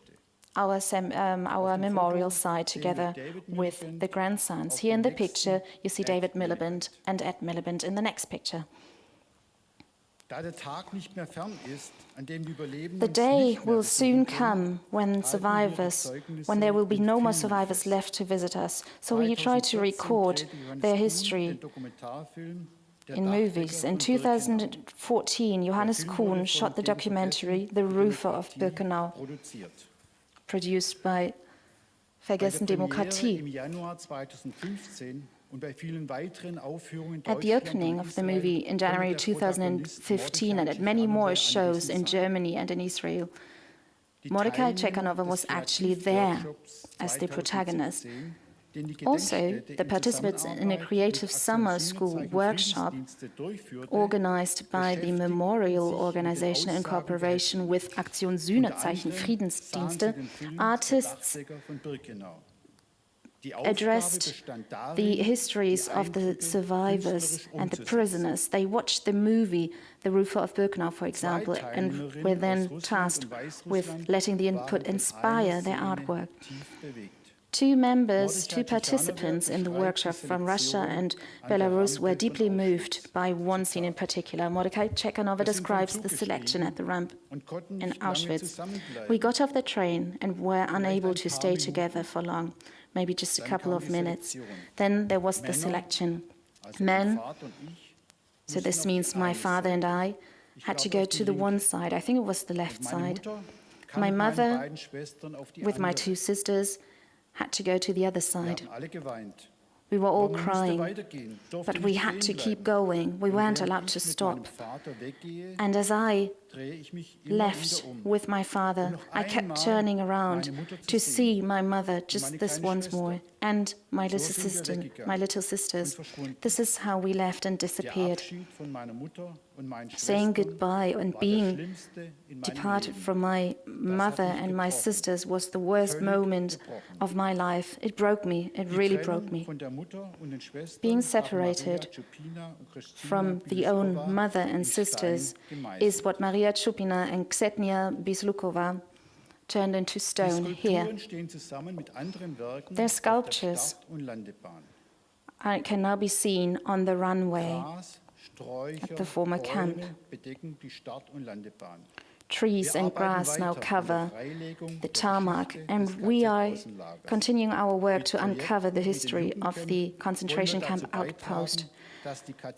our memorial site together with the grandsons. Here in the picture, you see David Miliband and Ed Miliband in the next picture. The day will soon come when there will be no more survivors left to visit us. So we try to record their history in movies. In 2014, Johannes Kuhn shot the documentary The Roofer of Birkenau, produced by Vergessen Demokratie. At the opening of the movie in January 2015 and at many more shows in Germany and in Israel, Mordechai Chekhanova was actually there as the protagonist. Also, the participants in a creative summer school workshop organized by the Memorial Organization in cooperation with Aktion Sühnezeichen Friedensdienste, artists addressed the histories of the survivors and the prisoners. They watched the movie The Rufer of Birkenau, for example, and were then tasked with letting the input inspire their artwork. Two participants in the workshop from Russia and Belarus were deeply moved by one scene in particular. Mordecai Chekhanova describes the selection at the ramp in Auschwitz. We got off the train and were unable to stay together for long, maybe just a couple of minutes. Then there was the selection. Men, so this means my father and I, had to go to the one side. I think it was the left side. My mother, with my two sisters, had to go to the other side. We were all crying, but we had to keep going. We weren't allowed to stop. And as I left with my father, I kept turning around to see my mother just this once more, and my little sisters. This is how we left and disappeared. Saying goodbye and being departed from my mother and my sisters was the worst moment of my life. It broke me. It really broke me. Being separated from the own mother and sisters is what Maria Chupina and Ksenia Bislukova turned into stone here. Their sculptures can now be seen on the runway at the former camp. Trees and grass now cover the tarmac, and we are continuing our work to uncover the history of the concentration camp outpost.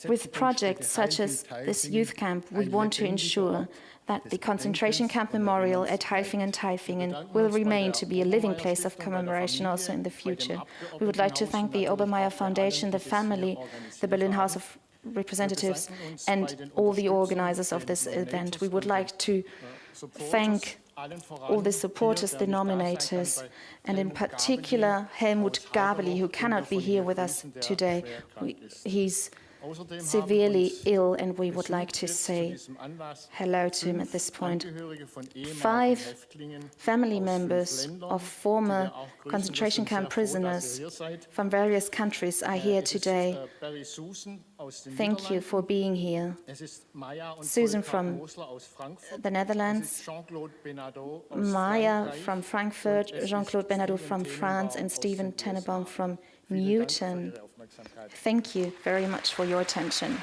With projects such as this youth camp, we want to ensure that the concentration camp memorial at Tailfingen will remain to be a living place of commemoration also in the future. We would like to thank the Obermayer Foundation, the family, the Berlin House of Representatives, and all the organizers of this event. We would like to thank all the supporters, the nominators, and in particular Helmut Gabeli, who cannot be here with us today. He's severely ill, and we would like to say hello to him at this point. 5 family members of former concentration camp prisoners from various countries are here today. Thank you for being here. Susan from the Netherlands, Maya from Frankfurt, Jean-Claude Benadou from France, and Stephen Tenenbaum from Newton. Thank you very much for your attention.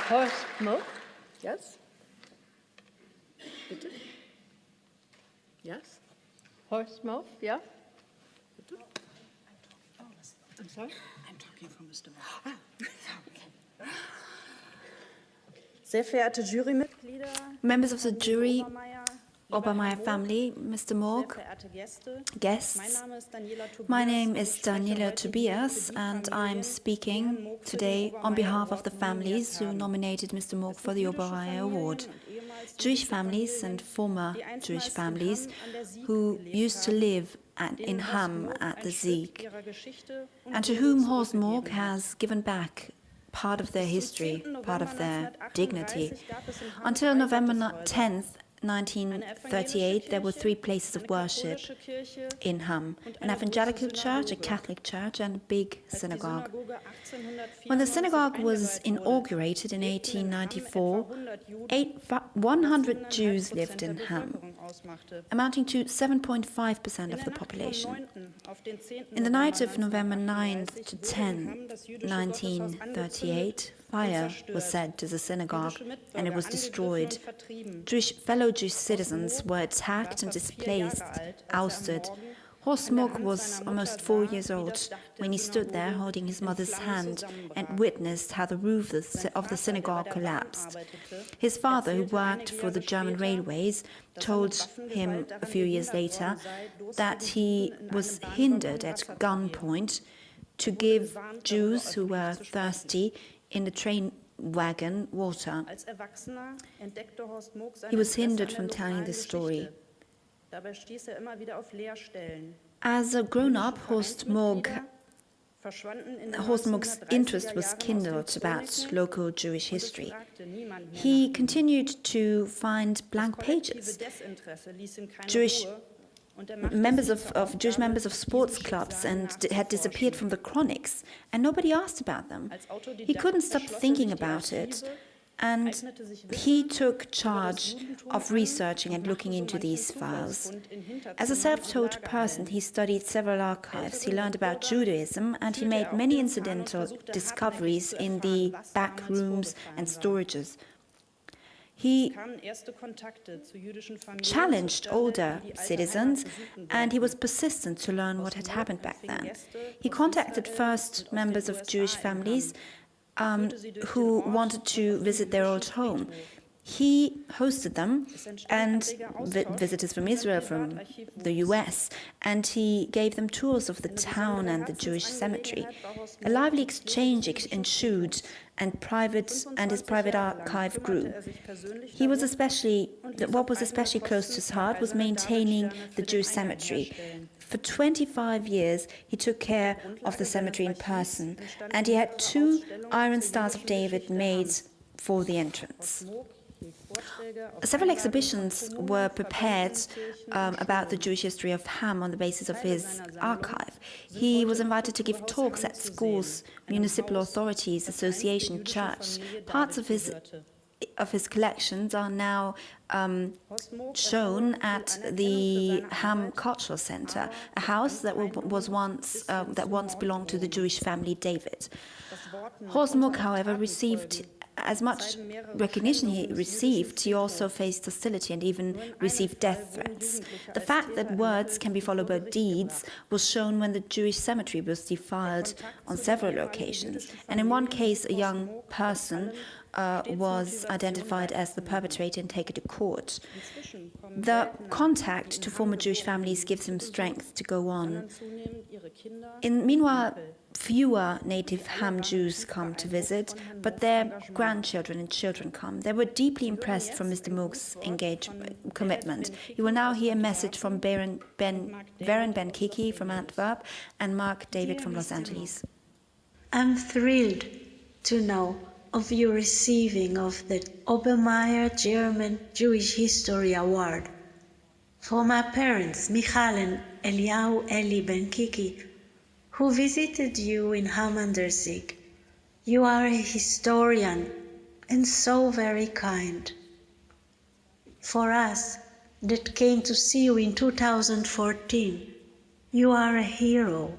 Horst Moog, yes? Bitte? Yes? Horst Moog, yeah? Bitte? I'm sorry? I'm talking from Mr. Moog. Ah, Sehr verehrte Jurymitglieder, Members of the jury, Obermayer family, Mr. Morg, guests. My name is Daniela Tobias, and I'm speaking today on behalf of the families who nominated Mr. Morg for the Obermayer Award. Jewish families and former Jewish families who used to live in Hamm at the Sieg, and to whom Horst Morg has given back part of their history, part of their dignity. Until November 10th, 1938, there were 3 places of worship in Hamm: an evangelical church, a Catholic church, and a big synagogue. When the synagogue was inaugurated in 1894, 100 Jews lived in Hamm, amounting to 7.5% of the population. In the night of November 9th to 10th, 1938, fire was set to the synagogue and it was destroyed. Fellow Jewish citizens were attacked and displaced, ousted. Horst Muck was almost 4 years old when he stood there holding his mother's hand and witnessed how the roof of the synagogue collapsed. His father, who worked for the German railways, told him a few years later that he was hindered at gunpoint to give Jews who were thirsty in the train wagon water. He was hindered from telling this story. As a grown-up, Horst Muck's interest was kindled about local Jewish history. He continued to find blank pages. Jewish members of sports clubs had disappeared from the chronics, and nobody asked about them. He couldn't stop thinking about it, and he took charge of researching and looking into these files. As a self-taught person, he studied several archives, he learned about Judaism, and he made many incidental discoveries in the back rooms and storages. He challenged older citizens, and he was persistent to learn what had happened back then. He contacted first members of Jewish families who wanted to visit their old home. He hosted them, and visitors from Israel, from the US, and he gave them tours of the town and the Jewish cemetery. A lively exchange ensued, and his private archive grew. What was especially close to his heart was maintaining the Jewish cemetery. For 25 years, he took care of the cemetery in person, and he had 2 iron stars of David made for the entrance. Several exhibitions were prepared about the Jewish history of Hamm on the basis of his archive. He was invited to give talks at schools, municipal authorities, association, church. Parts of his collections are now shown at the Hamm Cultural Center, a house that once belonged to the Jewish family David. Horst Muck, however, received as much recognition he received, he also faced hostility and even received death threats. The fact that words can be followed by deeds was shown when the Jewish cemetery was defiled on several occasions. And in one case, a young person was identified as the perpetrator and taken to court. The contact to former Jewish families gives him strength to go on. Meanwhile, fewer native Hamm Jews come to visit, but their grandchildren and children come. They were deeply impressed from Mr. Muck's commitment. You will now hear a message from Varen Ben-Kiki from Antwerp and Mark David from Los Angeles. I'm thrilled to know of your receiving of the Obermayer German Jewish History Award. For my parents, Michal and Eliyahu Eli Ben-Kiki, who visited you in Hamm an der Sieg. You are a historian and so very kind. For us that came to see you in 2014, you are a hero.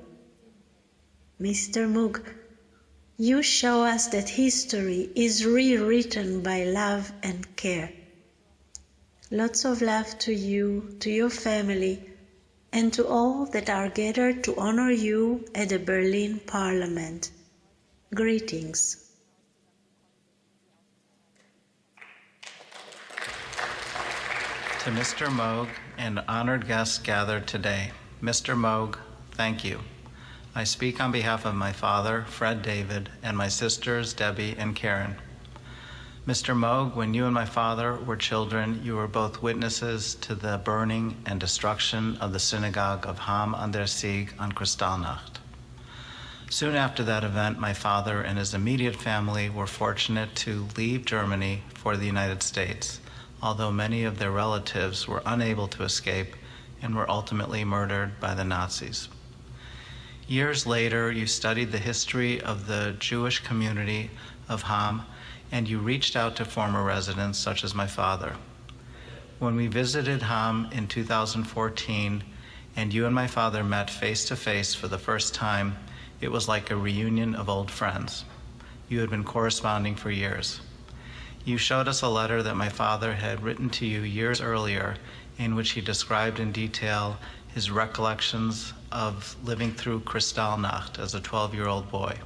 Mr. Muck, you show us that history is rewritten by love and care. Lots of love to you, to your family, and to all that are gathered to honor you at the Berlin Parliament. Greetings. To Mr. Moog and honored guests gathered today, Mr. Moog, thank you. I speak on behalf of my father, Fred David, and my sisters, Debbie and Karen. Mr. Moog, when you and my father were children, you were both witnesses to the burning and destruction of the synagogue of Hamm an der Sieg on Kristallnacht. Soon after that event, my father and his immediate family were fortunate to leave Germany for the United States, although many of their relatives were unable to escape and were ultimately murdered by the Nazis. Years later, you studied the history of the Jewish community of Ham, and you reached out to former residents such as my father. When we visited Ham in 2014, and you and my father met face to face for the first time, it was like a reunion of old friends. You had been corresponding for years. You showed us a letter that my father had written to you years earlier, in which he described in detail his recollections of living through Kristallnacht as a 12-year-old boy.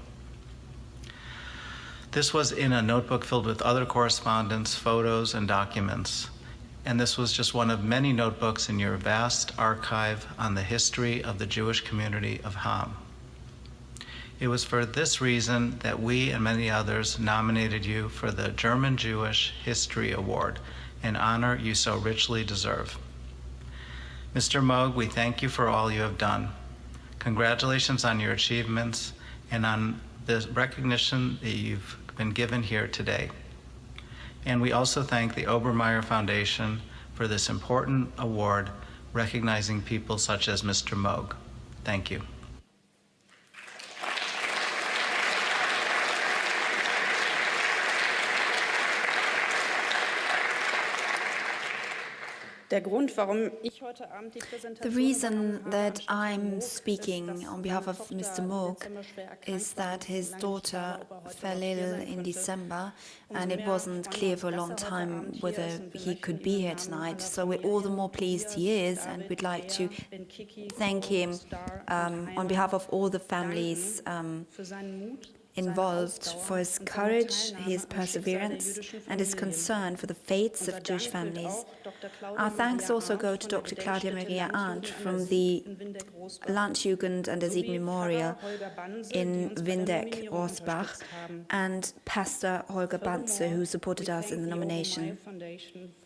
This was in a notebook filled with other correspondence, photos, and documents. And this was just one of many notebooks in your vast archive on the history of the Jewish community of Ham. It was for this reason that we and many others nominated you for the German Jewish History Award, an honor you so richly deserve. Mr. Moog, we thank you for all you have done. Congratulations on your achievements and on the recognition that you've been given here today. And we also thank the Obermayer Foundation for this important award recognizing people such as Mr. Moog. Thank you. Der Grund, warum ich heute Abend die The Präsentation reason that I'm speaking on behalf of Mr. Moog is that his daughter fell ill in December, and it wasn't clear for a long time whether he could be here tonight. So we're all the more pleased he is, and we'd like to thank him on behalf of all the families involved for his courage, his perseverance, and his concern for the fates of Jewish families. Our thanks also go to Dr. Claudia Maria Arndt from the Landjugend and der Sieg Memorial in Windeck, Rossbach, and Pastor Holger Banze, who supported us in the nomination.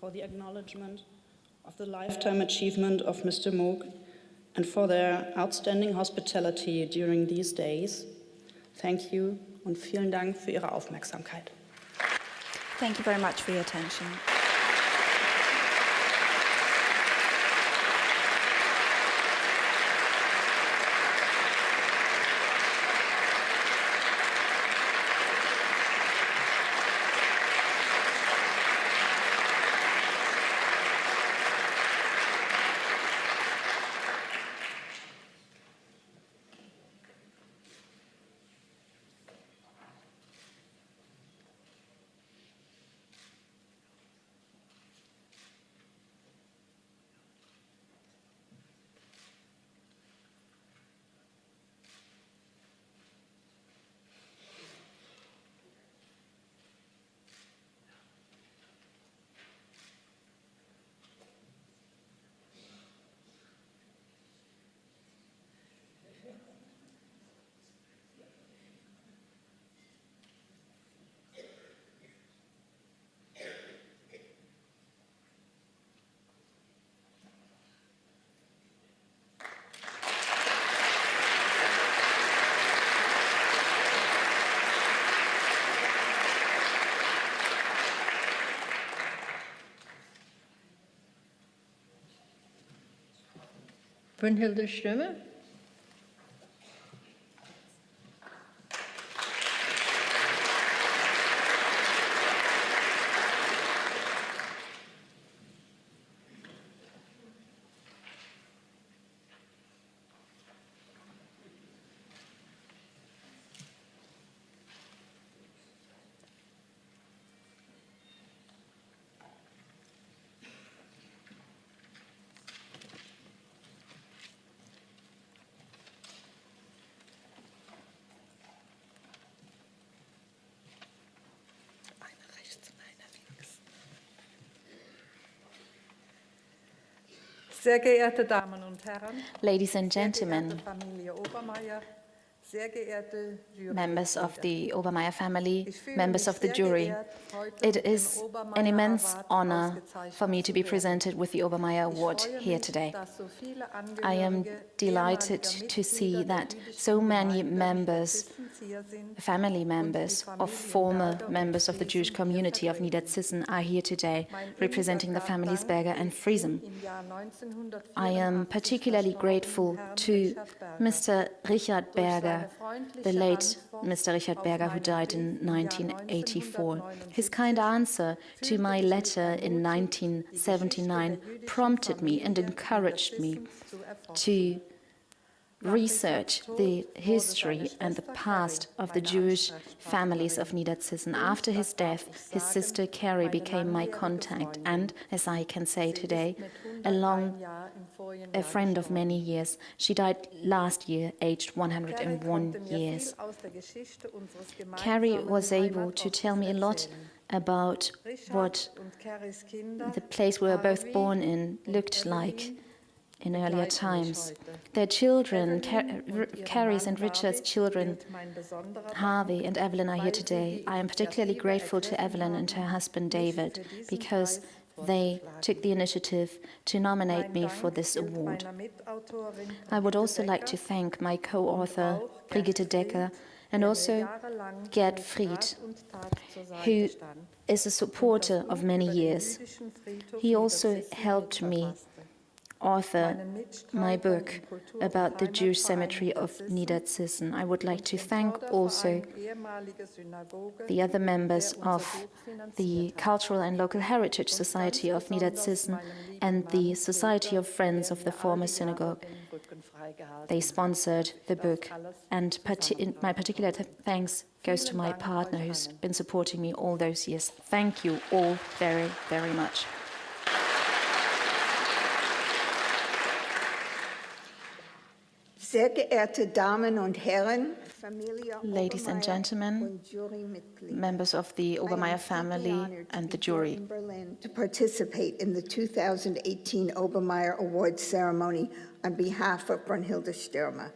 For the acknowledgement of the lifetime achievement of Mr. Moog and for their outstanding hospitality during these days. Thank you und vielen Dank für Ihre Aufmerksamkeit. Thank you very much for your attention. Brünnhilde Stimme. Sehr geehrte Damen und Herren, Ladies and sehr gentlemen, geehrte Familie Obermayer, members of the Obermayer family, members of the jury. It is an immense honor for me to be presented with the Obermayer Award here today. I am delighted to see that so many members, family members of former members of the Jewish community of Niederzissen are here today, representing the families Berger and Friesen. I am particularly grateful to Mr. Richard Berger, the late Mr. Richard Berger, who died in 1984. His kind answer to my letter in 1979 prompted me and encouraged me to research the history and the past of the Jewish families of Niederzissen. After his death, his sister Carrie became my contact and, as I can say today, a friend of many years. She died last year, aged 101 years. Carrie was able to tell me a lot about what the place we were both born in looked like in earlier times. Their children, Carrie's and Richard's children, Harvey and Evelyn, are here today. I am particularly grateful to Evelyn and her husband David because they took the initiative to nominate me for this award. I would also like to thank my co-author, Brigitte Decker, and also Gerd Fried, who is a supporter of many years. He also helped me author my book about the Jewish cemetery of Niederzissen. I would like to thank also the other members of the Cultural and Local Heritage Society of Niederzissen and the Society of Friends of the former synagogue. They sponsored the book, and my particular thanks goes to my partner who's been supporting me all those years. Thank you all very, very much. Sehr geehrte Damen und Herren, Familie ladies and gentlemen, members of the Obermayer family and the jury, to participate in the 2018 Obermayer Awards ceremony on behalf of Brunhilde Stürmer.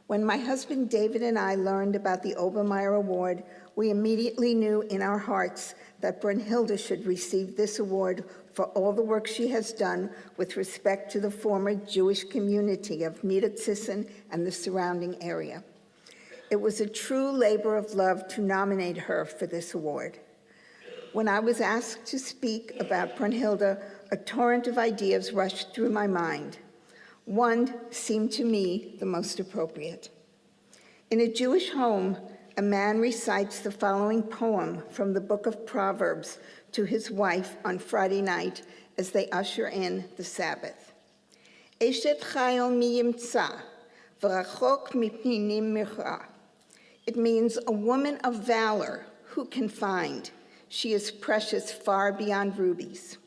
When my husband David and I learned about the Obermayer Award, we immediately knew in our hearts that Brunhilde should receive this award for all the work she has done with respect to the former Jewish community of Niederzissen and the surrounding area. It was a true labor of love to nominate her for this award. When I was asked to speak about Brunhilde, a torrent of ideas rushed through my mind. One seemed to me the most appropriate. In a Jewish home, a man recites the following poem from the book of Proverbs to his wife on Friday night as they usher in the Sabbath. Eshet chayil mi yimtza, v'rachok mipninim mircha. It means a woman of valor, who can find? She is precious far beyond rubies.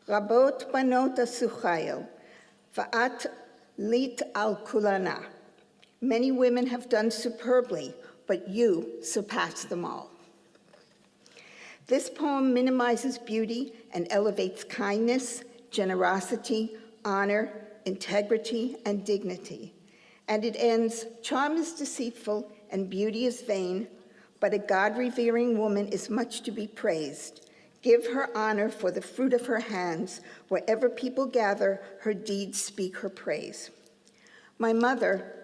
Rabot banot asu chayil, va'at lit al kulana. Many women have done superbly, but you surpass them all. This poem minimizes beauty and elevates kindness, generosity, honor, integrity, and dignity. And it ends, charm is deceitful and beauty is vain, but a God-revering woman is much to be praised. Give her honor for the fruit of her hands. Wherever people gather, her deeds speak her praise. My mother,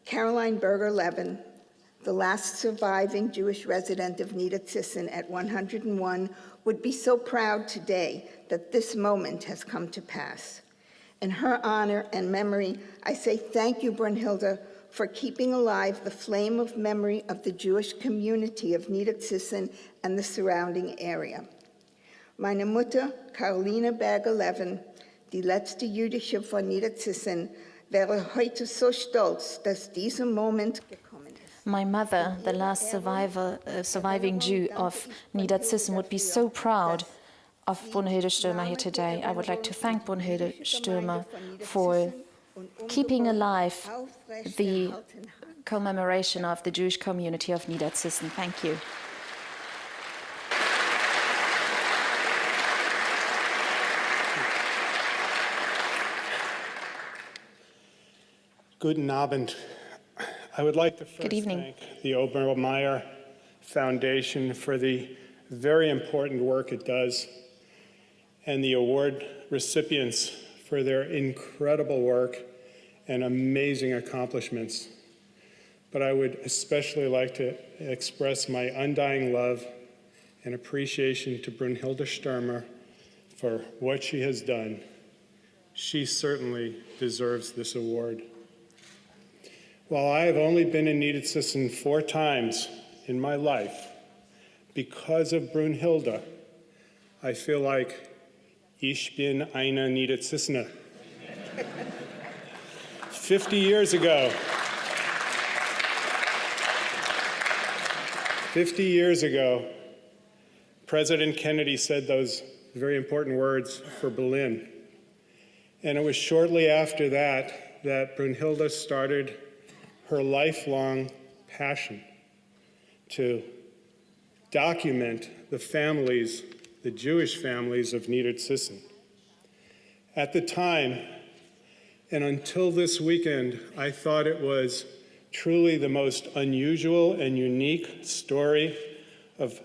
Caroline Berger-Levin, the last surviving Jewish resident of Niederzissen at 101, would be so proud today that this moment has come to pass. In her honor and memory, I say thank you, Brunhilde, for keeping alive the flame of memory of the Jewish community of Niederzissen and the surrounding area. Meine Mutter, Caroline Berger-Levin, die letzte Jüdische von Niederzissen, wäre heute so stolz, dass dieser Moment gekommen ist. My mother, the last surviving Jew of Niederzissen, would be so proud of Brunhilde Stürmer here today. I would like to thank Brunhilde Stürmer for keeping alive the commemoration of the Jewish community of Niederzissen. Thank you. Guten Abend I would like to first Good evening. thank the Obermayer Foundation for the very important work it does, and the award recipients for their incredible work and amazing accomplishments. But I would especially like to express my undying love and appreciation to Brunhilde Stürmer for what she has done. She certainly deserves this award. While I have only been in Niedersachsen 4 times in my life, because of Brunhilde, I feel like ich bin eine Niedersachsener. 50 years ago, President Kennedy said those very important words for Berlin. And it was shortly after that that Brunhilde started her lifelong passion to document the families, the Jewish families of Niedersachsen. At the time, and until this weekend, I thought it was truly the most unusual and unique story of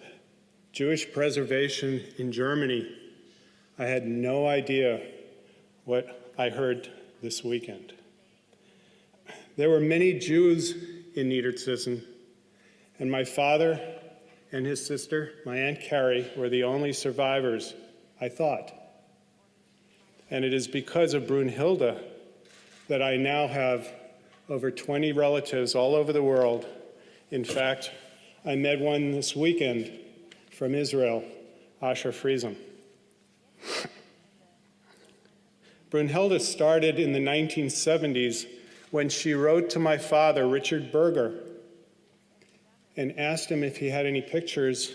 Jewish preservation in Germany. I had no idea what I heard this weekend. There were many Jews in Niedersachsen, and my father and his sister, my Aunt Carrie, were the only survivors, I thought. And it is because of Brunhilde that I now have over 20 relatives all over the world. In fact, I met one this weekend from Israel, Asher Friesen. Brunhilde started in the 1970s when she wrote to my father, Richard Berger, and asked him if he had any pictures.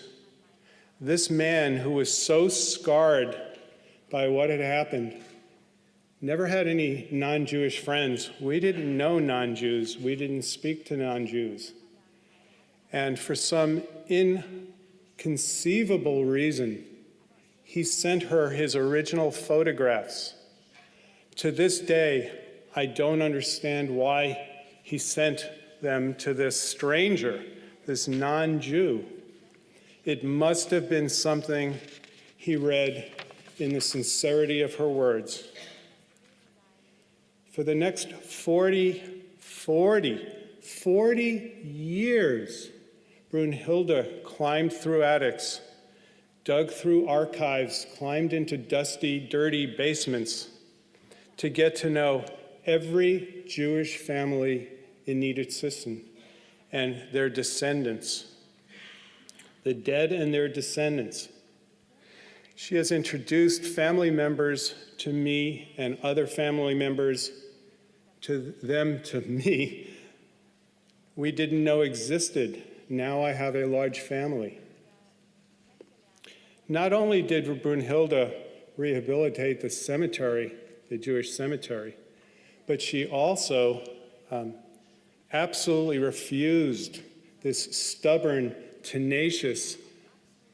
This man, who was so scarred by what had happened, never had any non-Jewish friends. We didn't know non-Jews. We didn't speak to non-Jews. And for some inconceivable reason, he sent her his original photographs. To this day, I don't understand why he sent them to this stranger, this non-Jew. It must have been something he read in the sincerity of her words. For the next 40 years, Brunhilde climbed through attics, dug through archives, climbed into dusty, dirty basements to get to know every Jewish family in Niedersachsen and their descendants, the dead and their descendants. She has introduced family members to me and other family members to them to me we didn't know existed. Now I have a large family. Not only did Brunhilde rehabilitate the cemetery, the Jewish cemetery, but she also absolutely refused. This stubborn, tenacious,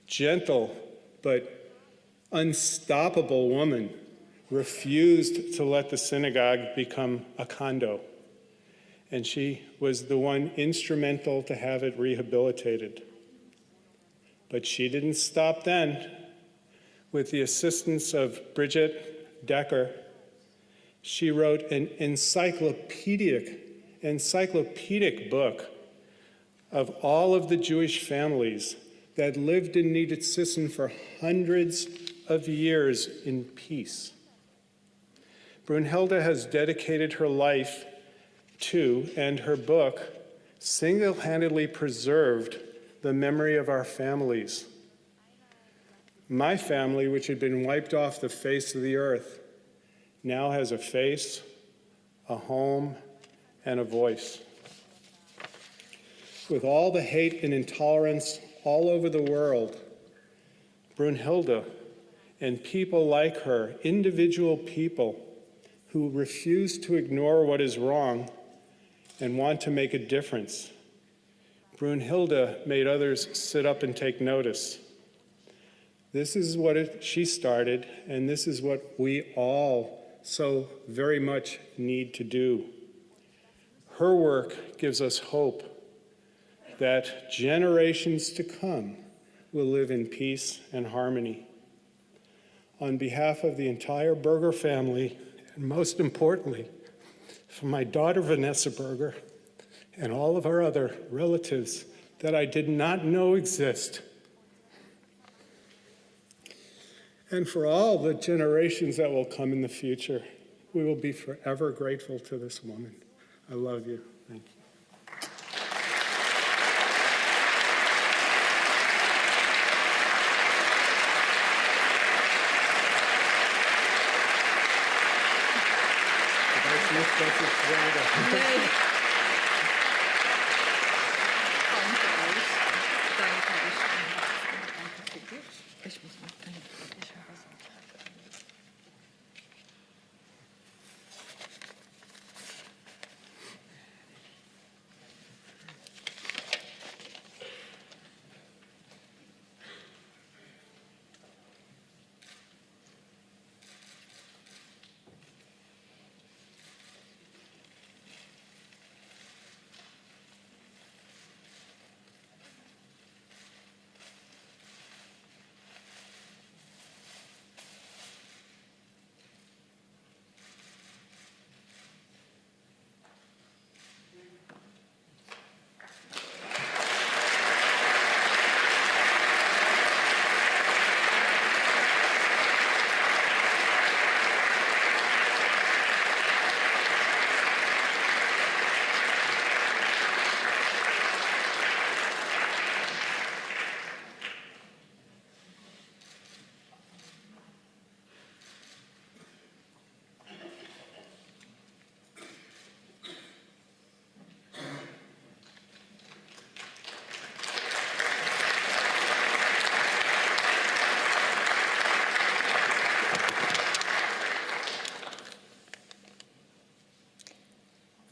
gentle, but unstoppable woman refused to let the synagogue become a condo. And she was the one instrumental to have it rehabilitated. But she didn't stop then. With the assistance of Bridget Decker, she wrote an encyclopedic book of all of the Jewish families that lived in Niedersachsen for hundreds of years in peace. Brunhilde has dedicated her life to, and her book single-handedly preserved the memory of our families. My family, which had been wiped off the face of the earth, now has a face, a home, and a voice. With all the hate and intolerance all over the world, Brunhilde and people like her, individual people who refuse to ignore what is wrong and want to make a difference. Brunhilde made others sit up and take notice. This is what she started, and this is what we all so very much need to do. Her work gives us hope that generations to come will live in peace and harmony. On behalf of the entire Berger family, and most importantly, for my daughter Vanessa Berger and all of our other relatives that I did not know exist, and for all the generations that will come in the future, we will be forever grateful to this woman. I love you. Thank you.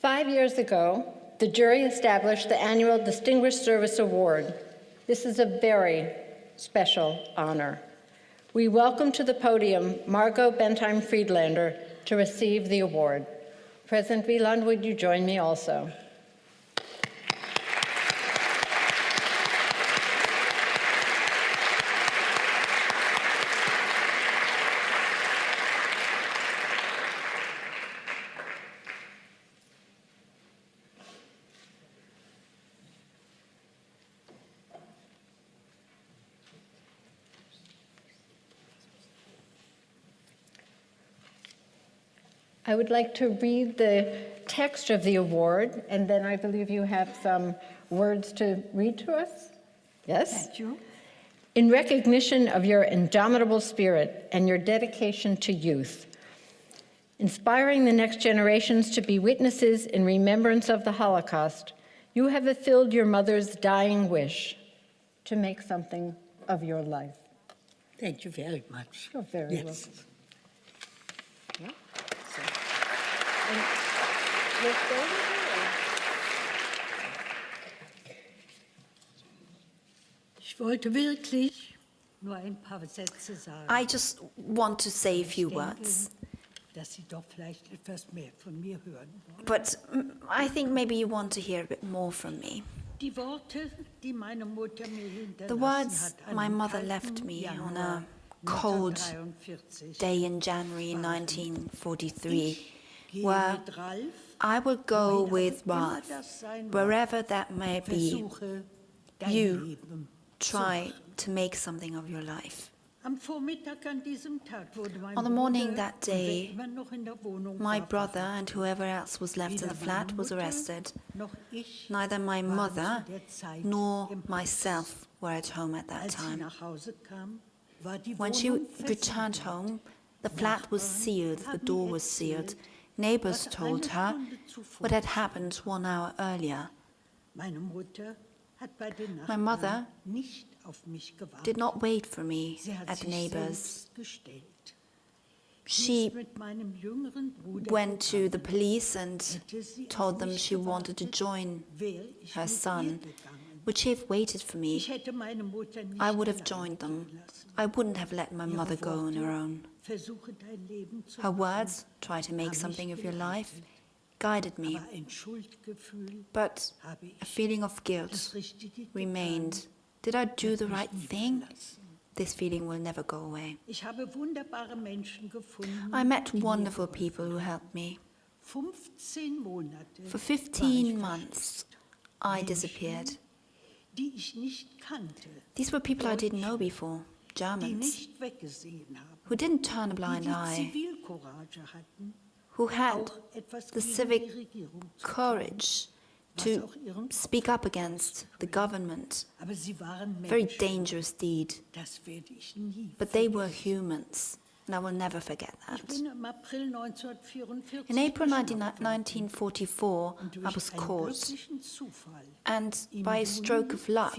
Five years ago, the jury established the annual Distinguished Service Award. This is a very special honor. We welcome to the podium Margot Bentheim-Friedlander to receive the award. President Wieland, would you join me also? I would like to read the text of the award, and then I believe you have some words to read to us. Yes? Thank you. In recognition of your indomitable spirit and your dedication to youth, inspiring the next generations to be witnesses in remembrance of the Holocaust, you have fulfilled your mother's dying wish to make something of your life. Thank you very much. You're very welcome. Yeah. And let's go over here. Ich wollte wirklich nur ein paar Sätze sagen. I just want to say a few words. Dass Sie doch vielleicht etwas mehr von mir hören wollen. But I think maybe you want to hear a bit more from me. Die Worte, die meine Mutter mir hinterlassen The words hat, my mother left me on a cold day in January 1943 were, I will go with Ralph, wherever that may be. You try to make something of your life. On the morning that day, my brother and whoever else was left in the flat was arrested. Neither my mother nor myself were at home at that time. When she returned home, the flat was sealed, the door was sealed. Neighbors told her what had happened 1 hour earlier. My mother did not wait for me at the neighbors. She went to the police and told them she wanted to join her son. Would she have waited for me? I would have joined them. I wouldn't have let my mother go on her own. Her words, try to make something of your life, misguided me, but a feeling of guilt remained. Did I do the right thing? This feeling will never go away. I met wonderful people who helped me. For 15 months, I disappeared. These were people I didn't know before, Germans, who didn't turn a blind eye, who had the civic courage to speak up against the government. Very dangerous deed. But they were humans, and I will never forget that. In April 1944, I was caught, and by a stroke of luck,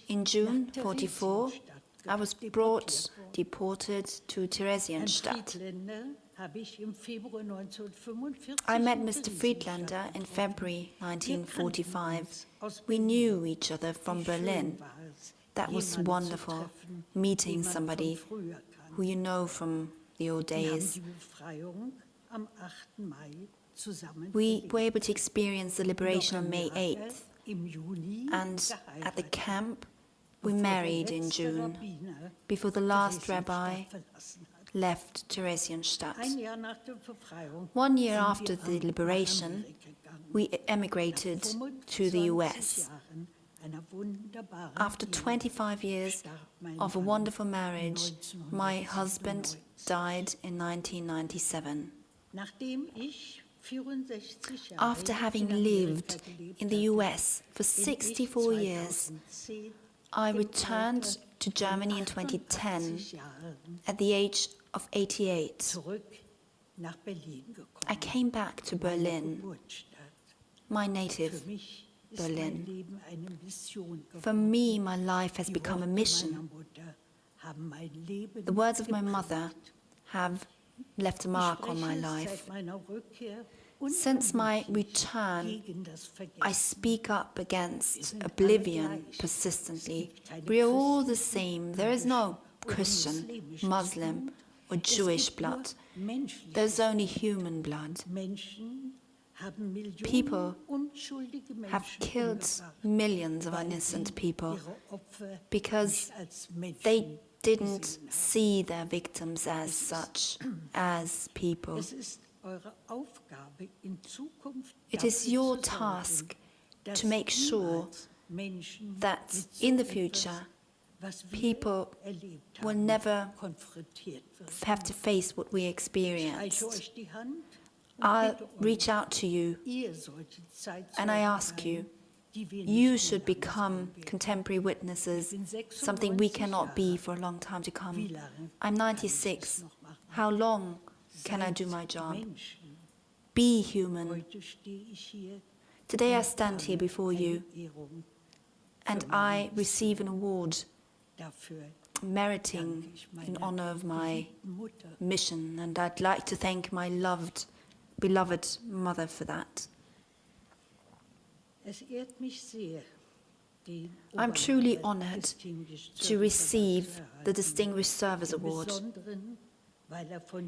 in June 1944, I was deported to Theresienstadt. I met Mr. Friedlander in February 1945. We knew each other from Berlin. That was wonderful, meeting somebody who you know from the old days. We were able to experience the liberation on May 8th, and at the camp we married in June, before the last rabbi left Theresienstadt. 1 year after the liberation, we emigrated to the US. After 25 years of a wonderful marriage, my husband died in 1997. After having lived in the US for 64 years, I returned to Germany in 2010 at the age of 88. I came back to Berlin, my native Berlin. For me, my life has become a mission. The words of my mother have left a mark on my life. Since my return, I speak up against oblivion persistently. We are all the same. There is no Christian, Muslim, or Jewish blood. There's only human blood. People have killed millions of innocent people because they didn't see their victims as such, as people. It is your task to make sure that in the future, people will never have to face what we experienced. I'll reach out to you and I ask you, you should become contemporary witnesses, something we cannot be for a long time to come. I'm 96. How long can I do my job? Be human. Today I stand here before you and I receive an award meriting in honor of my mission, and I'd like to thank my beloved mother for that. I'm truly honored to receive the Distinguished Service Award,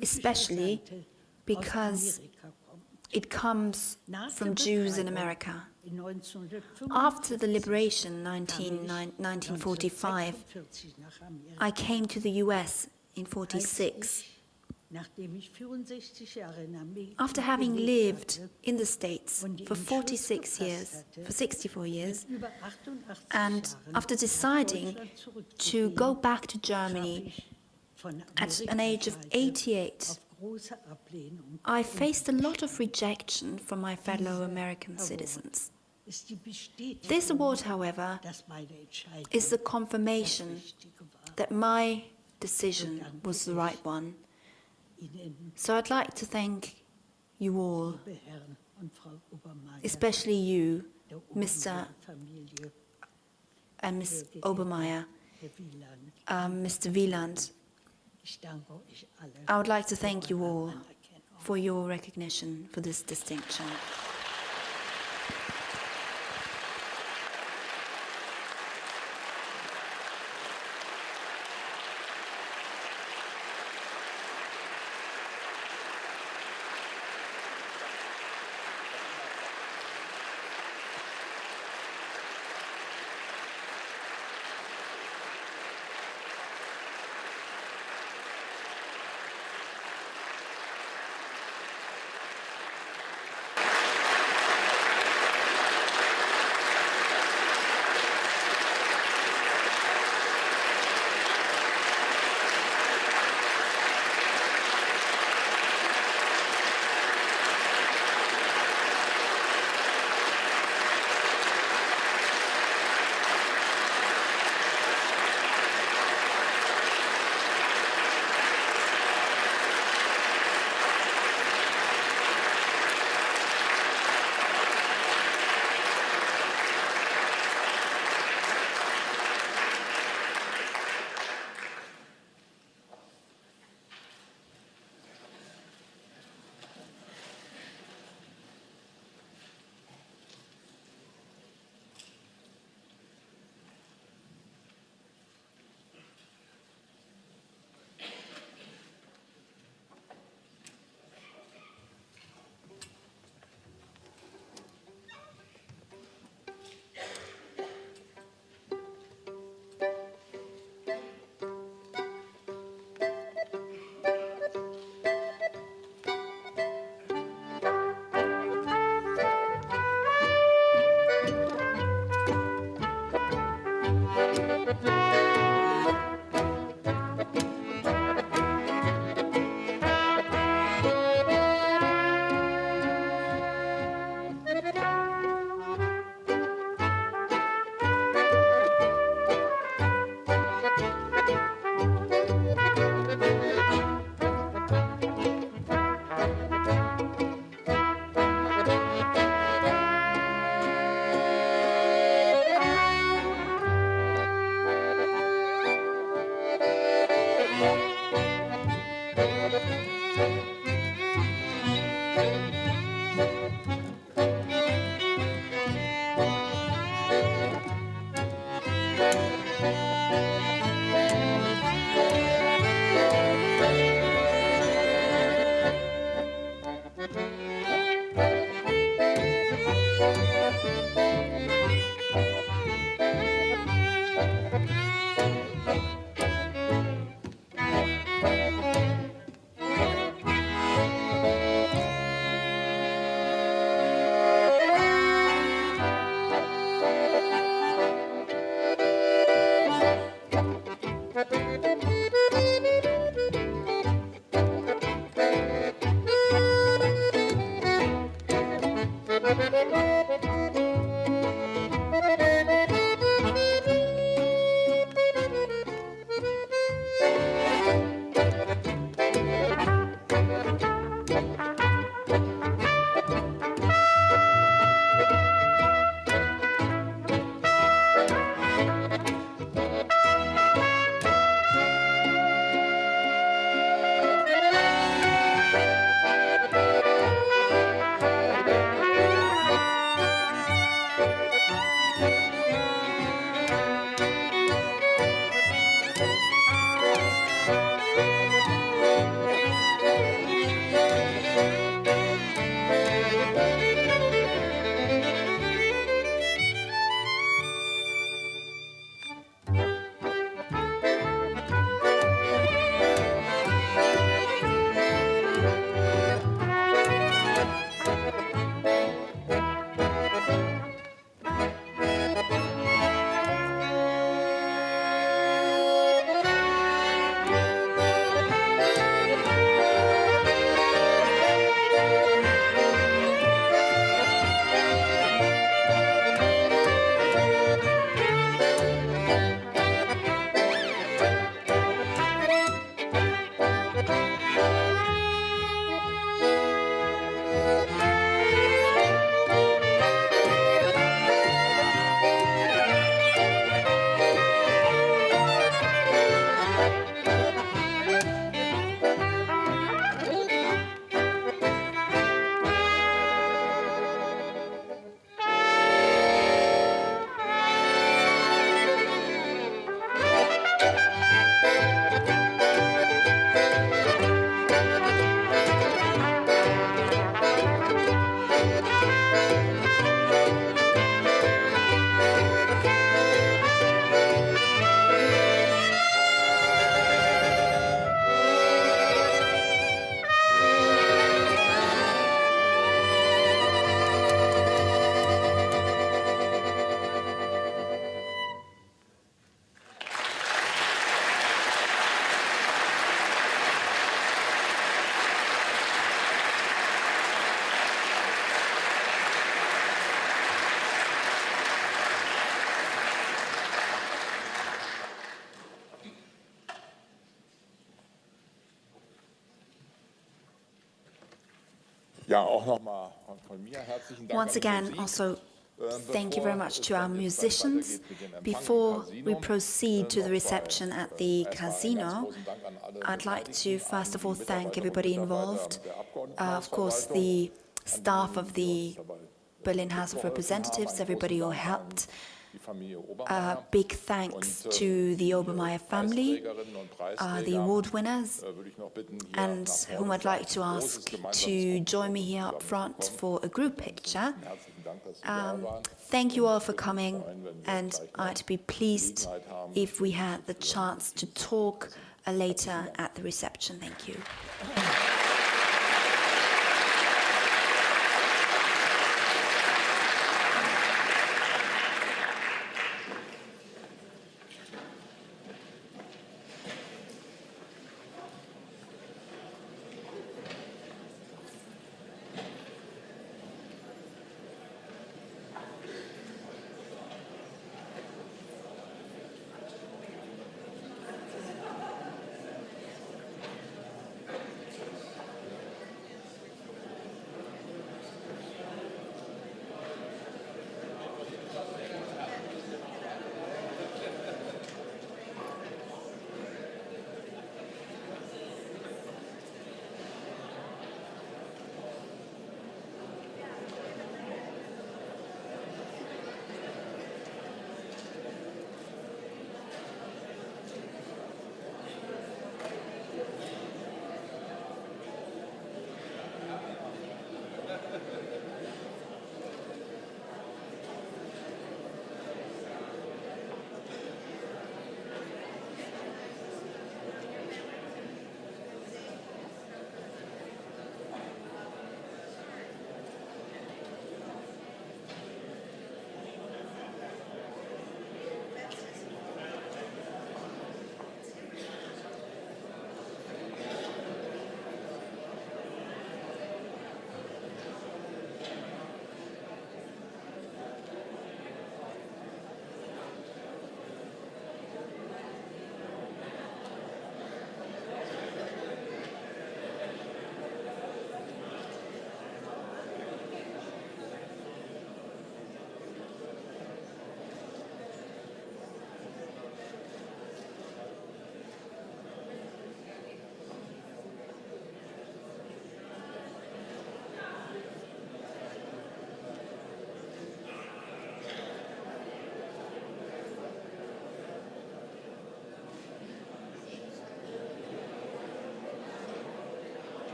especially because it comes from Jews in America. After the liberation, 1945, I came to the US in 1946. After having lived in the States for 64 years, and after deciding to go back to Germany at an age of 88, I faced a lot of rejection from my fellow American citizens. This award, however, is the confirmation that my decision was the right one. So I'd like to thank you all, especially you, Mr. and Ms. Obermayer, Mr. Wieland. I would like to thank you all for your recognition for this distinction. Once again, also thank you very much to our musicians. Before we proceed to the reception at the casino, I'd like to first of all thank everybody involved. Of course, the staff of the Berlin House of Representatives, everybody who helped. Big thanks to the Obermayer family, the award winners, and whom I'd like to ask to join me here up front for a group picture. Thank you all for coming, and I'd be pleased if we had the chance to talk later at the reception. Thank you.